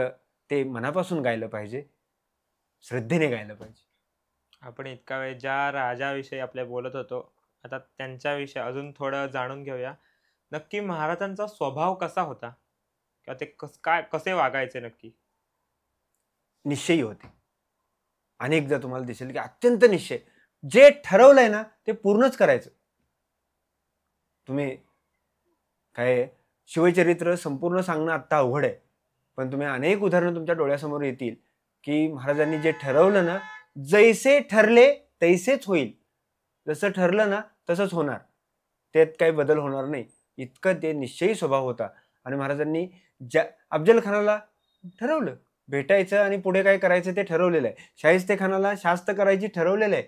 ते मनापासून गायलं पाहिजे, श्रद्धेने गायलं पाहिजे.
आपण इतका वेळ ज्या राजाविषयी आपल्या बोलत होतो, आता त्यांच्याविषयी अजून थोडं जाणून घेऊया. नक्की महाराजांचा स्वभाव कसा होता, किंवा ते कसे वागायचे नक्की?
निश्चयी होते. अनेकदा तुम्हाला दिसेल की अत्यंत निश्चय, जे ठरवलंय ना ते पूर्णच करायचं. तुम्ही काय शिवचरित्र संपूर्ण सांगणं आत्ता अवघड आहे, पण तुम्ही अनेक उदाहरणं तुमच्या डोळ्यासमोर येतील की महाराजांनी जे ठरवलं ना, जैसे ठरले तैसेच होईल. जसं ठरलं ना तसंच होणार, त्यात काही बदल होणार नाही. इतकं ते निश्चयी स्वभाव होता. आणि महाराजांनी अफजल खानाला ठरवलं भेटायचं आणि पुढे काय करायचं ते ठरवलेलं आहे. शाहिस्तेखानाला शास्त करायची ठरवलेलं आहे.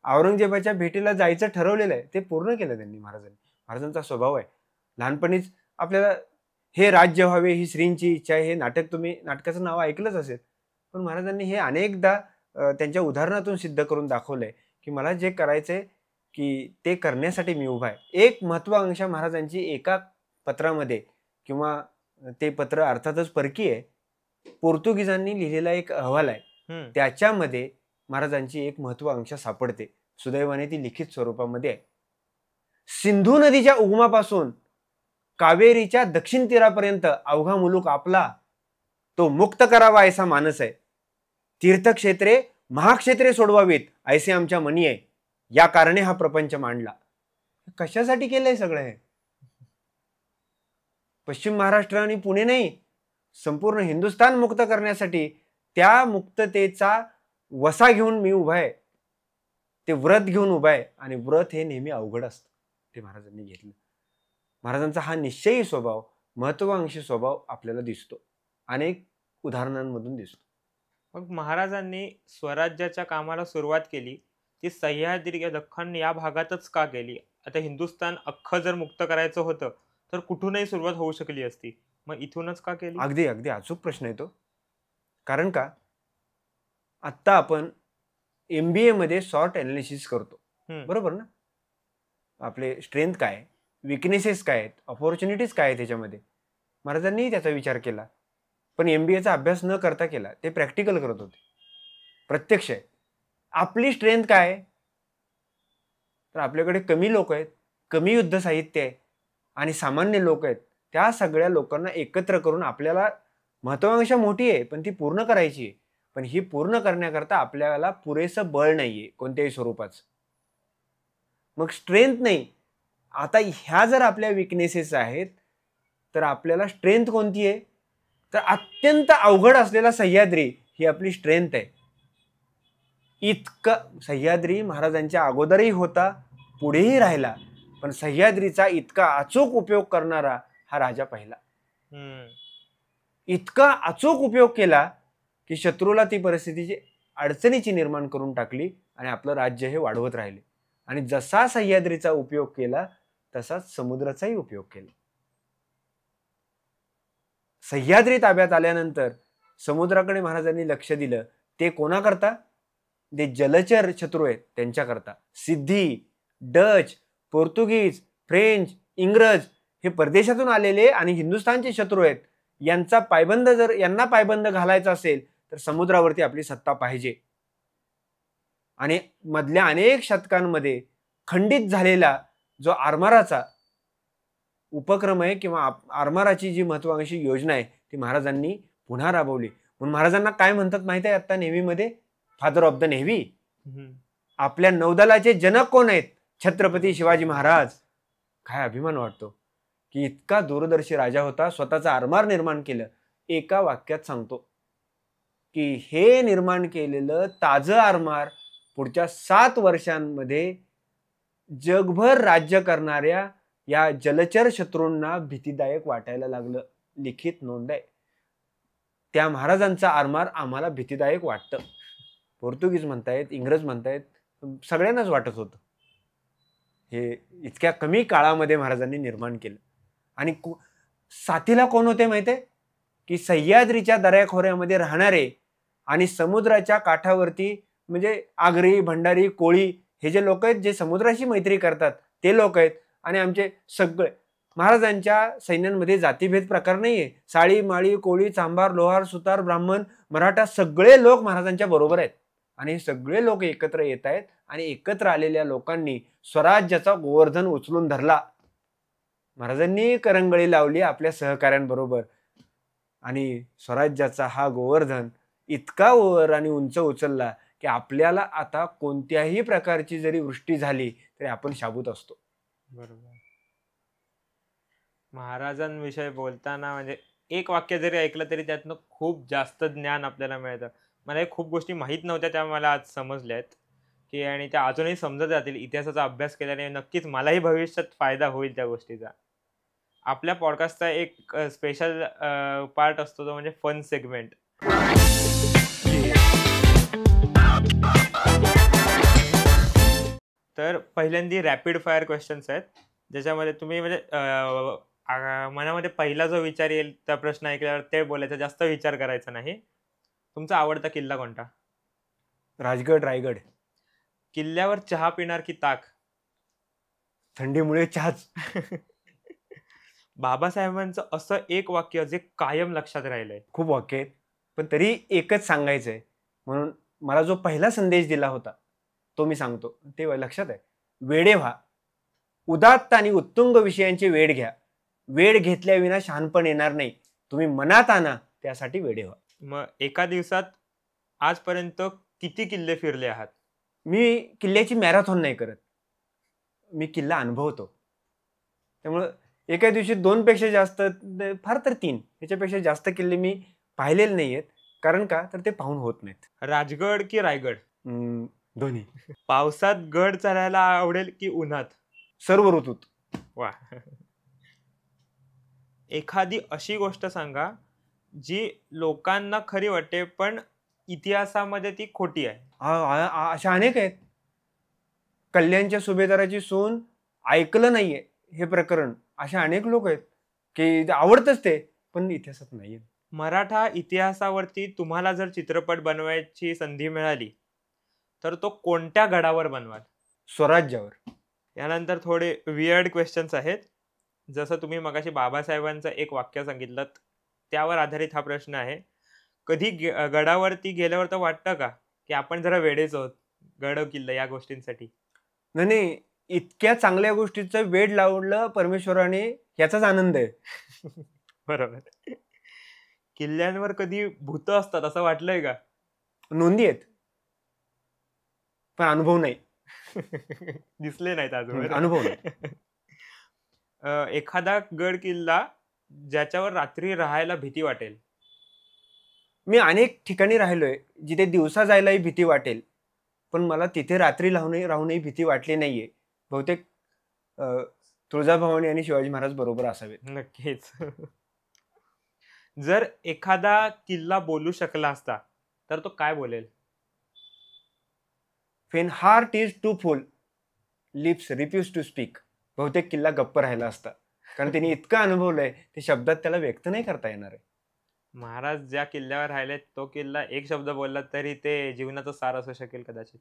औरंगजेबाच्या भेटीला जायचं ठरवलेलं आहे, ते पूर्ण केलं त्यांनी महाराजांनी. महाराजांचा स्वभाव आहे. लहानपणीच आपल्याला हे राज्य व्हावे ही श्रींची इच्छा आहे, हे नाटक, तुम्ही नाटकाचं नाव ऐकलंच असेल, पण महाराजांनी हे अनेकदा त्यांच्या उदाहरणातून सिद्ध करून दाखवलंय की मला जे करायचंय की ते करण्यासाठी मी उभा आहे. एक महत्वाकांक्षा महाराजांची एका पत्रामध्ये, किंवा ते पत्र अर्थातच परकीय आहे, पोर्तुगीजांनी लिहिलेला एक अहवाल आहे, त्याच्यामध्ये महाराजांची एक महत्वाकांक्षा सापडते. सुदैवाने ती लिखित स्वरूपामध्ये आहे. सिंधू नदीच्या उगमापासून कावेरीच्या दक्षिण तीरापर्यंत अवघा मुलूक आपला, तो मुक्त करावा ऐसा मानस आहे. तीर्थक्षेत्रे महाक्षेत्रे सोडवावीत ऐसे आमच्या मनी आहे, या कारणे हा प्रपंच मांडला. कशासाठी केलंय सगळं हे? पश्चिम महाराष्ट्र आणि पुणे नाही, संपूर्ण हिंदुस्थान मुक्त करण्यासाठी. त्या मुक्ततेचा वसा घेऊन मी उभा आहे, ते व्रत घेऊन उभा आहे. आणि व्रत हे नेहमी अवघड असतं, ते महाराजांनी घेतलं. महाराजांचा हा निश्चयी स्वभाव, महत्वाकांक्षी स्वभाव आपल्याला दिसतो, अनेक उदाहरणांमधून दिसतो.
मग महाराजांनी स्वराज्याच्या कामाला सुरुवात केली ती सह्याद्री या दख्खन या भागातच का केली? आता हिंदुस्थान अख्खं जर मुक्त करायचं होतं तर कुठूनही सुरुवात होऊ शकली असती, मग इथूनच का केली?
अगदी अगदी अचूक प्रश्न येतो. कारण का, आत्ता आपण MBA मध्ये सॉर्ट अनालिसिस करतो, बरोबर ना? आपले स्ट्रेंथ काय, विकनेसेस काय आहेत, ऑपॉर्च्युनिटीज काय आहेत त्याच्यामध्ये. महाराजांनी त्याचा विचार केला, पण MBA चा अभ्यास न करता केला. ते प्रॅक्टिकल करत होते, प्रत्यक्ष आहे. आपली स्ट्रेंथ काय आहे, तर आपल्याकडे कमी लोक आहेत, कमी युद्ध साहित्य आहे आणि सामान्य लोक आहेत. त्या सगळ्या लोकांना एकत्र करून आपल्याला महत्वाकांक्षा मोठी आहे, पण ती पूर्ण करायची आहे. पण ही पूर्ण करण्याकरता आपल्याला पुरेसं बळ नाहीये कोणत्याही स्वरूपाचं. मग स्ट्रेंथ नाही. आता ह्या जर आपल्या विकनेसेस आहेत, तर आपल्याला स्ट्रेंथ कोणती आहे, तर अत्यंत अवघड असलेला सह्याद्री ही आपली स्ट्रेंथ आहे. इतकं सह्याद्री महाराजांच्या अगोदरही होता, पुढेही राहिला, पण सह्याद्रीचा इतका अचूक उपयोग करणारा हा राजा पाहिला.
हम्म.
इतका अचूक उपयोग केला की शत्रूला ती परिस्थितीची अडचणीची निर्माण करून टाकली आणि आपलं राज्य हे वाढवत राहिले. आणि जसा सह्याद्रीचा उपयोग केला तसाच समुद्राचाही उपयोग केला. सह्याद्री ताब्यात आल्यानंतर समुद्राकडे महाराजांनी लक्ष दिलं. ते कोणाकरता? जे जलचर शत्रू आहेत त्यांच्याकरता. सिद्धी, डच, पोर्तुगीज, फ्रेंच, इंग्रज हे परदेशातून आलेले आणि हिंदुस्थानचे शत्रू आहेत. यांचा पायबंद जर यांना पायबंद घालायचा असेल तर समुद्रावरती आपली सत्ता पाहिजे. आणि मधल्या अनेक शतकांमध्ये खंडित झालेला जो आरमाराचा उपक्रम आहे किंवा आरमाराची जी महत्वाकांक्षी योजना आहे ती महाराजांनी पुन्हा राबवली. म्हणून महाराजांना काय म्हणतात माहिती आहे आता नेव्हीमध्ये? Father of the navy. आपल्या नौदलाचे जनक कोण आहेत? छत्रपती शिवाजी महाराज. काय अभिमान वाटतो की इतका दूरदर्शी राजा होता, स्वतःचा आरमार निर्माण केलं. एका वाक्यात सांगतो की हे निर्माण केलेलं ताजं आरमार पुढच्या 7 वर्षांमध्ये जगभर राज्य करणाऱ्या या जलचर शत्रूंना भीतीदायक वाटायला लागलं. लिखित नोंद आहे. त्या महाराजांचा आरमार आम्हाला भीतीदायक वाटतं. पोर्तुगीज म्हणतायत, इंग्रज म्हणतायत, सगळ्यांनाच वाटत होतं. हे इतक्या कमी काळामध्ये महाराजांनी निर्माण केलं. आणि साथीला कोण होते माहितीये? की सह्याद्रीच्या दऱ्याखोऱ्यामध्ये राहणारे आणि समुद्राच्या काठावरती म्हणजे आगरी, भंडारी, कोळी हे जे लोक आहेत जे समुद्राशी मैत्री करतात ते लोक आहेत. आणि आमचे सगळे महाराजांच्या सैन्यांमध्ये जातीभेद प्रकार नाहीये. साळी, माळी, कोळी, चांभार, लोहार, सुतार, ब्राह्मण, मराठा सगळे लोक महाराजांच्या बरोबर आहेत. आणि हे सगळे लोक एकत्र येत आहेत आणि एकत्र आलेल्या लोकांनी स्वराज्याचा गोवर्धन उचलून धरला. महाराजांनी करंगळी लावली आपल्या सहकाऱ्यांबरोबर आणि स्वराज्याचा हा गोवर्धन इतका वर आणि उंच उचलला की आपल्याला आता कोणत्याही प्रकारची जरी वृष्टी झाली तरी आपण शाबूत असतो.
बरोबर. महाराजांविषयी बोलताना म्हणजे एक वाक्य जरी ऐकलं तरी त्यातनं खूप जास्त ज्ञान आपल्याला मिळतं. मला हे खूप गोष्टी माहीत नव्हत्या त्या मला आज समजल्यात की आणि त्या अजूनही समजत जातील. इतिहासाचा अभ्यास केल्याने नक्कीच मलाही भविष्यात फायदा होईल त्या गोष्टीचा. आपल्या पॉडकास्टचा एक स्पेशल पार्ट असतो तो म्हणजे फन सेगमेंट. तर पहिल्यांदा रॅपिड फायर क्वेश्चन्स आहेत ज्याच्यामध्ये तुम्ही म्हणजे मनामध्ये पहिला जो विचार येईल त्या प्रश्न ऐकल्यावर ते बोलायचा, जास्त विचार करायचा नाही. तुमचा आवडता किल्ला कोणता?
राजगड, रायगड.
किल्ल्यावर चहा पिणार की ताक?
थंडीमुळे चहाच.
बाबासाहेबांचं असं एक वाक्य जे कायम लक्षात राहिलंय.
खूप वाक्य आहेत पण तरी एकच सांगायचंय म्हणून मला जो पहिला संदेश दिला होता तो मी सांगतो. ते लक्षात आहे. वेडे व्हा, उदात्त आणि उत्तुंग विषयांची वेड घ्या. वेड घेतल्याविना शहाणपण येणार नाही. तुम्ही मनात आणा, त्यासाठी वेडे व्हा.
मग एका दिवसात आजपर्यंत किती किल्ले फिरले आहात?
मी किल्ल्याची मॅरेथॉन नाही करत, मी किल्ला अनुभवतो. त्यामुळं एका दिवशी 2 पेक्षा जास्त, फार तर 3 याच्यापेक्षा जास्त किल्ले मी पाहिलेले नाहीयेत. कारण का तर ते पाहून होत नाहीत.
राजगड की रायगड?
दोन्ही.
पावसात गड चढायला आवडेल की उन्हात?
सर्व ऋतूत.
वा. एखादी अशी गोष्ट सांगा जी लोकांना खरी वाटते पण इतिहासामध्ये ती खोटी आहे.
अशा अनेक आहेत. कल्याणच्या सुभेदाराची सून ऐकलं नाहीये हे प्रकरण. अशा अनेक लोक आहेत की आवडतच ते पण इतिहासात नाहीये.
मराठा इतिहासावरती तुम्हाला जर चित्रपट बनवायची संधी मिळाली तर तो कोणत्या गडावर बनवाल?
स्वराज्यावर.
यानंतर थोडे वियर्ड क्वेश्चन्स आहेत. जसं तुम्ही मगाशी बाबासाहेबांचं एक वाक्य सांगितलं त्यावर आधारित हा प्रश्न आहे. कधी गडावरती गेल्यावर तर वाटतं का की आपण जरा वेडेच आहोत गड किल्ला या गोष्टींसाठी?
नाही, इतक्या चांगल्या गोष्टीचं वेड लावलं परमेश्वराने याचाच आनंद आहे.
बरोबर. किल्ल्यांवर कधी भूत असतात असं वाटलंय का?
नोंदी आहेत पण अनुभव नाही.
दिसले नाहीत अजून.
अनुभव नाही.
एखादा गड किल्ला ज्याच्यावर रात्री राहायला भीती वाटेल?
मी अनेक ठिकाणी राहिलोय जिथे दिवसा जायलाही भीती वाटेल पण मला तिथे रात्री राहूनही भीती वाटली नाहीये. बहुतेक तुळजाभवानी आणि शिवाजी महाराज बरोबर असावेत.
नक्कीच. जर एखादा किल्ला बोलू शकला असता तर तो काय बोलेल?
When heart is too full lips refuse to speak. बहुतेक किल्ला गप्प राहिला असता, कारण त्यांनी इतकं अनुभवलंय ते शब्दात त्याला व्यक्त नाही करता येणार आहे.
महाराज ज्या किल्ल्यावर राहिले तो किल्ला एक शब्द बोलला तरी ते जीवनाचं सार असू शकेल कदाचित.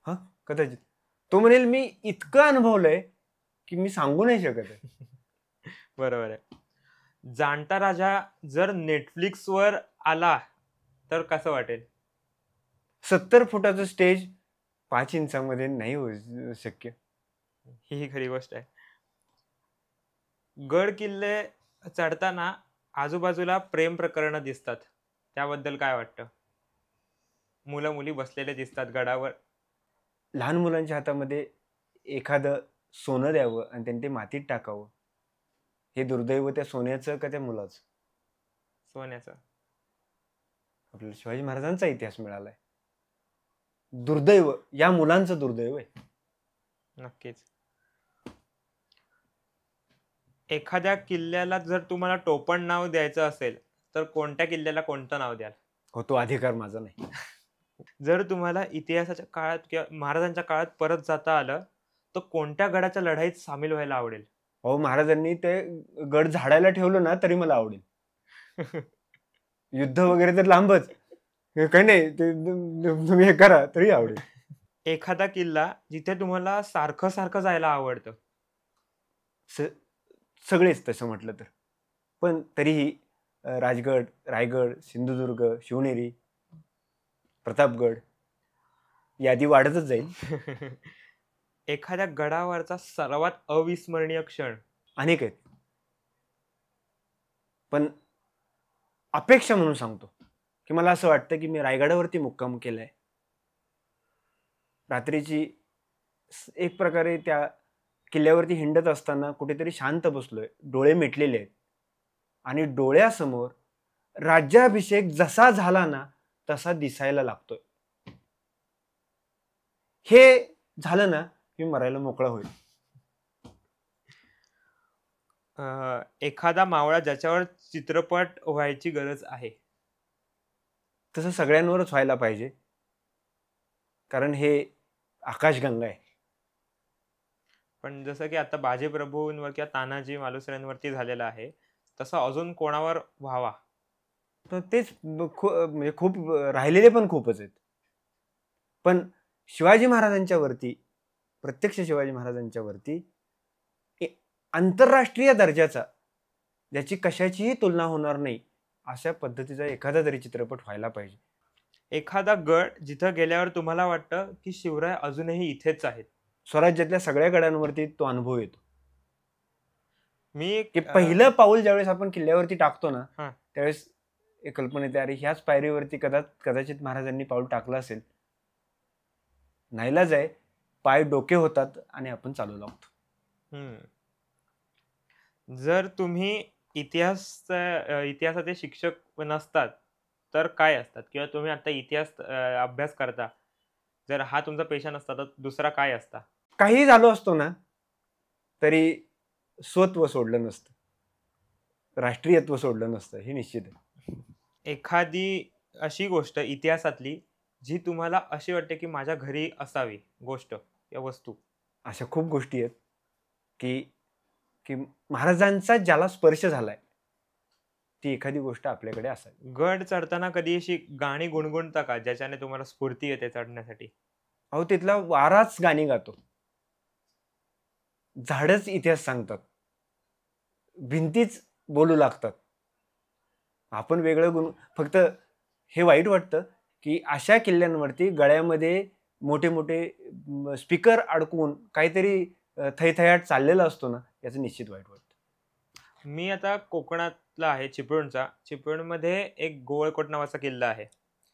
हा, कदाचित तो म्हणेल मी इतकं अनुभवलंय की मी सांगू नाही शकत आहे.
बरोबर आहे. जाणता राजा जर नेटफ्लिक्सवर आला तर कसं वाटेल?
70 फुटाचं स्टेज 5 इंचामध्ये नाही होऊ शक्य.
ही खरी गोष्ट आहे. गड किल्ले चढताना आजूबाजूला प्रेम प्रकरणं दिसतात, त्याबद्दल काय वाटतं? मुलं मुली बसलेले दिसतात गडावर.
लहान मुलांच्या हातामध्ये एखादं सोनं द्यावं आणि त्यांनी ते मातीत टाकावं, हे दुर्दैव त्या सोन्याचं का त्या मुलाचं?
सोन्याचं.
आपल्याला शिवाजी महाराजांचा इतिहास मिळालाय. दुर्दैव या मुलांचं दुर्दैव आहे.
नक्कीच. एखाद्या किल्ल्याला जर तुम्हाला टोपण नाव द्यायचं असेल तर कोणत्या किल्ल्याला कोणतं नाव द्याल?
हो, तो अधिकार माझा नाही.
जर तुम्हाला इतिहासाच्या काळात किंवा महाराजांच्या काळात परत जाता आलं तर कोणत्या गडाच्या लढाईत सामील व्हायला आवडेल?
अहो, महाराजांनी ते गड झाडायला ठेवलं ना तरी मला आवडेल. युद्ध वगैरे तर लांबच, काही नाही, ते तुम्ही हे करा तरी आवडेल.
एखादा किल्ला जिथे तुम्हाला सारखं सारखं जायला आवडतं?
सगळेच तसं म्हटलं तर, पण तरीही राजगड, रायगड, सिंधुदुर्ग, शिवनेरी, प्रतापगड, यादी वाढतच जाईल.
एखाद्या गडावरचा सर्वात अविस्मरणीय क्षण?
अनेक आहेत, पण अपेक्षा म्हणून सांगतो की मला असं वाटतं की मी रायगडावरती मुक्काम केलाय. रात्रीची एक प्रकारे त्या किल्ल्यावरती हिंडत असताना कुठेतरी शांत बसलोय, डोळे मिटलेले आहेत आणि डोळ्यासमोर राज्याभिषेक जसा झाला ना तसा दिसायला लागतोय. हे झालं ना की मरायला मोकळा होईल.
एखादा मावळा ज्याच्यावर चित्रपट व्हायची गरज आहे?
तसं सगळ्यांवरच व्हायला पाहिजे, कारण हे आकाशगंगा आहे.
पण जसं की आता बाजीप्रभूंवर किंवा तानाजी मालुसऱ्यांवरती झालेलं आहे, तसं अजून कोणावर व्हावा?
तर तेच म्हणजे खूप राहिलेले पण खूपच आहेत, पण शिवाजी महाराजांच्या वरती, प्रत्यक्ष शिवाजी महाराजांच्या वरती आंतरराष्ट्रीय दर्जाचा, ज्याची कशाचीही तुलना होणार नाही अशा पद्धतीचा एखादा तरी चित्रपट व्हायला पाहिजे.
एखादा गड जिथं गेल्यावर तुम्हाला वाटतं की शिवराय अजूनही इथेच आहेत?
स्वराज्यातल्या सगळ्या गडांवरती तो अनुभव येतो.
मी
की पहिलं पाऊल ज्यावेळेस आपण किल्ल्यावरती टाकतो ना,
हा.
त्यावेळेस एक कल्पना येते, अरे ह्याच पायरीवरती कदाचित महाराजांनी पाऊल टाकलं असेल. नाईलाज आहे, पाय डोके होतात आणि आपण चालू लागतो.
जर तुम्ही इतिहासाचे शिक्षक नसतात तर काय असतात, किंवा तुम्ही आता इतिहास अभ्यास करता, जर हा तुमचा पेशा नसता तर दुसरा काय असता?
काही झालो असतो ना तरी स्वत्व सोडलं नसतं, राष्ट्रीयत्व सोडलं नसतं, हे निश्चित आहे.
एखादी अशी गोष्ट इतिहासातली जी तुम्हाला अशी वाटते की माझ्या घरी असावी, गोष्ट या वस्तू?
अशा खूप गोष्टी आहेत की की महाराजांचा ज्याला स्पर्श झालाय ती एखादी गोष्ट आपल्याकडे असावी.
गड चढताना कधी अशी गाणी गुणगुणता का ज्याच्याने तुम्हाला स्फूर्ती येते चढण्यासाठी?
अहो, तिथला वाराच गाणी गातो, झाडच इतिहास सांगतात, भिंतीच बोलू लागतात. आपण वेगळं गुण, फक्त हे वाईट वाटतं की अशा किल्ल्यांवरती गळ्यामध्ये मोठे मोठे स्पीकर अडकवून काहीतरी थैथयाट चाललेला असतो ना, याचं निश्चित वाईट वाटतं.
मी आता कोकणातला आहे, चिपळूणचा. चिपळूणमध्ये एक गोळकोट नावाचा किल्ला आहे,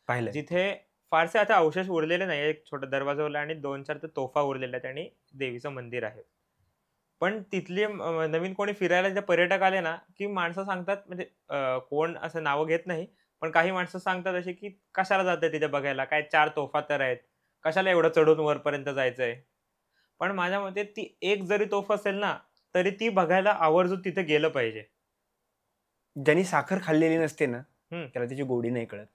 पाहिलं
जिथे फारसे आता अवशेष उरलेले नाही. एक छोटा दरवाजा उरला आणि 2-4 तोफा उरलेल्या आहेत आणि देवीचं मंदिर आहे. पण तिथले नवीन कोणी फिरायला जे पर्यटक आले ना की माणसं सांगतात, म्हणजे कोण असं नावं घेत नाही, पण काही माणसं सांगतात असे की कशाला जाते तिथे बघायला, काय 4 तोफा तर आहेत, कशाला एवढं चढून वरपर्यंत जायचंय. पण माझ्या मते ती एक जरी तोफ असेल ना तरी ती बघायला आवर्जून तिथे गेलं पाहिजे.
ज्यांनी साखर खाल्लेली नसते ना
हम्म.
त्याला त्याची गोडी नाही कळत.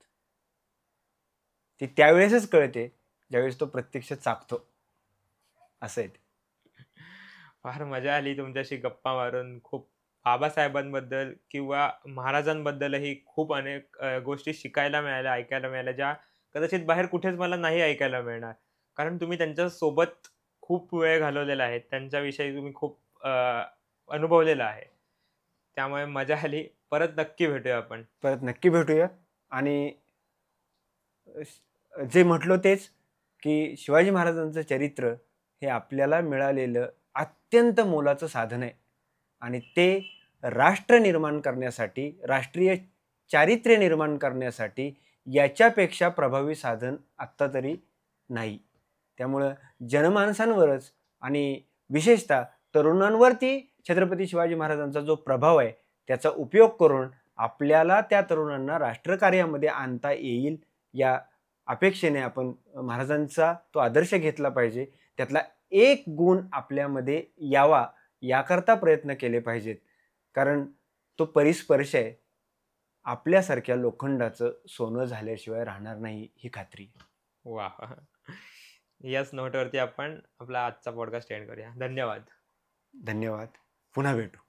ती त्यावेळेसच कळते ज्यावेळेस तो प्रत्यक्ष चाखतो. असं आहे ते.
फार मजा आली तुमच्याशी गप्पा मारून. खूप बाबासाहेबांबद्दल किंवा महाराजांबद्दलही खूप अनेक गोष्टी शिकायला मिळाल्या, ऐकायला मिळाल्या, ज्या कदाचित बाहेर कुठेच मला नाही ऐकायला मिळणार. कारण तुम्ही त्यांच्या सोबत खूप वेळ घालवलेला आहे. त्यांच्याविषयी तुम्ही खूप अनुभवलेलं आहे. त्यामुळे मजा आली. परत नक्की भेटूया आपण.
परत नक्की भेटूया. आणि जे म्हटलो तेच की शिवाजी महाराजांचं चरित्र हे आपल्याला मिळालेलं अत्यंत मोलाचं साधन आहे. आणि ते राष्ट्र निर्माण करण्यासाठी, राष्ट्रीय चारित्र्य निर्माण करण्यासाठी याच्यापेक्षा प्रभावी साधन आत्ता तरी नाही. त्यामुळं जनमानसांवरच आणि विशेषतः तरुणांवरती छत्रपती शिवाजी महाराजांचा जो प्रभाव आहे त्याचा उपयोग करून आपल्याला त्या तरुणांना राष्ट्रकार्यामध्ये आणता येईल या अपेक्षेने आपण महाराजांचा तो आदर्श घेतला पाहिजे. त्यातला एक गुण आपल्यामध्ये यावा याकरता प्रयत्न केले पाहिजेत. कारण तो परिस्पर्श आहे. आपल्यासारख्या लोखंडाचं सोनं झाल्याशिवाय राहणार नाही ही खात्री आहे.
वा. याच नोटवरती आपण आपला आजचा पॉडकास्ट एंड करूया. धन्यवाद.
धन्यवाद. पुन्हा भेटू.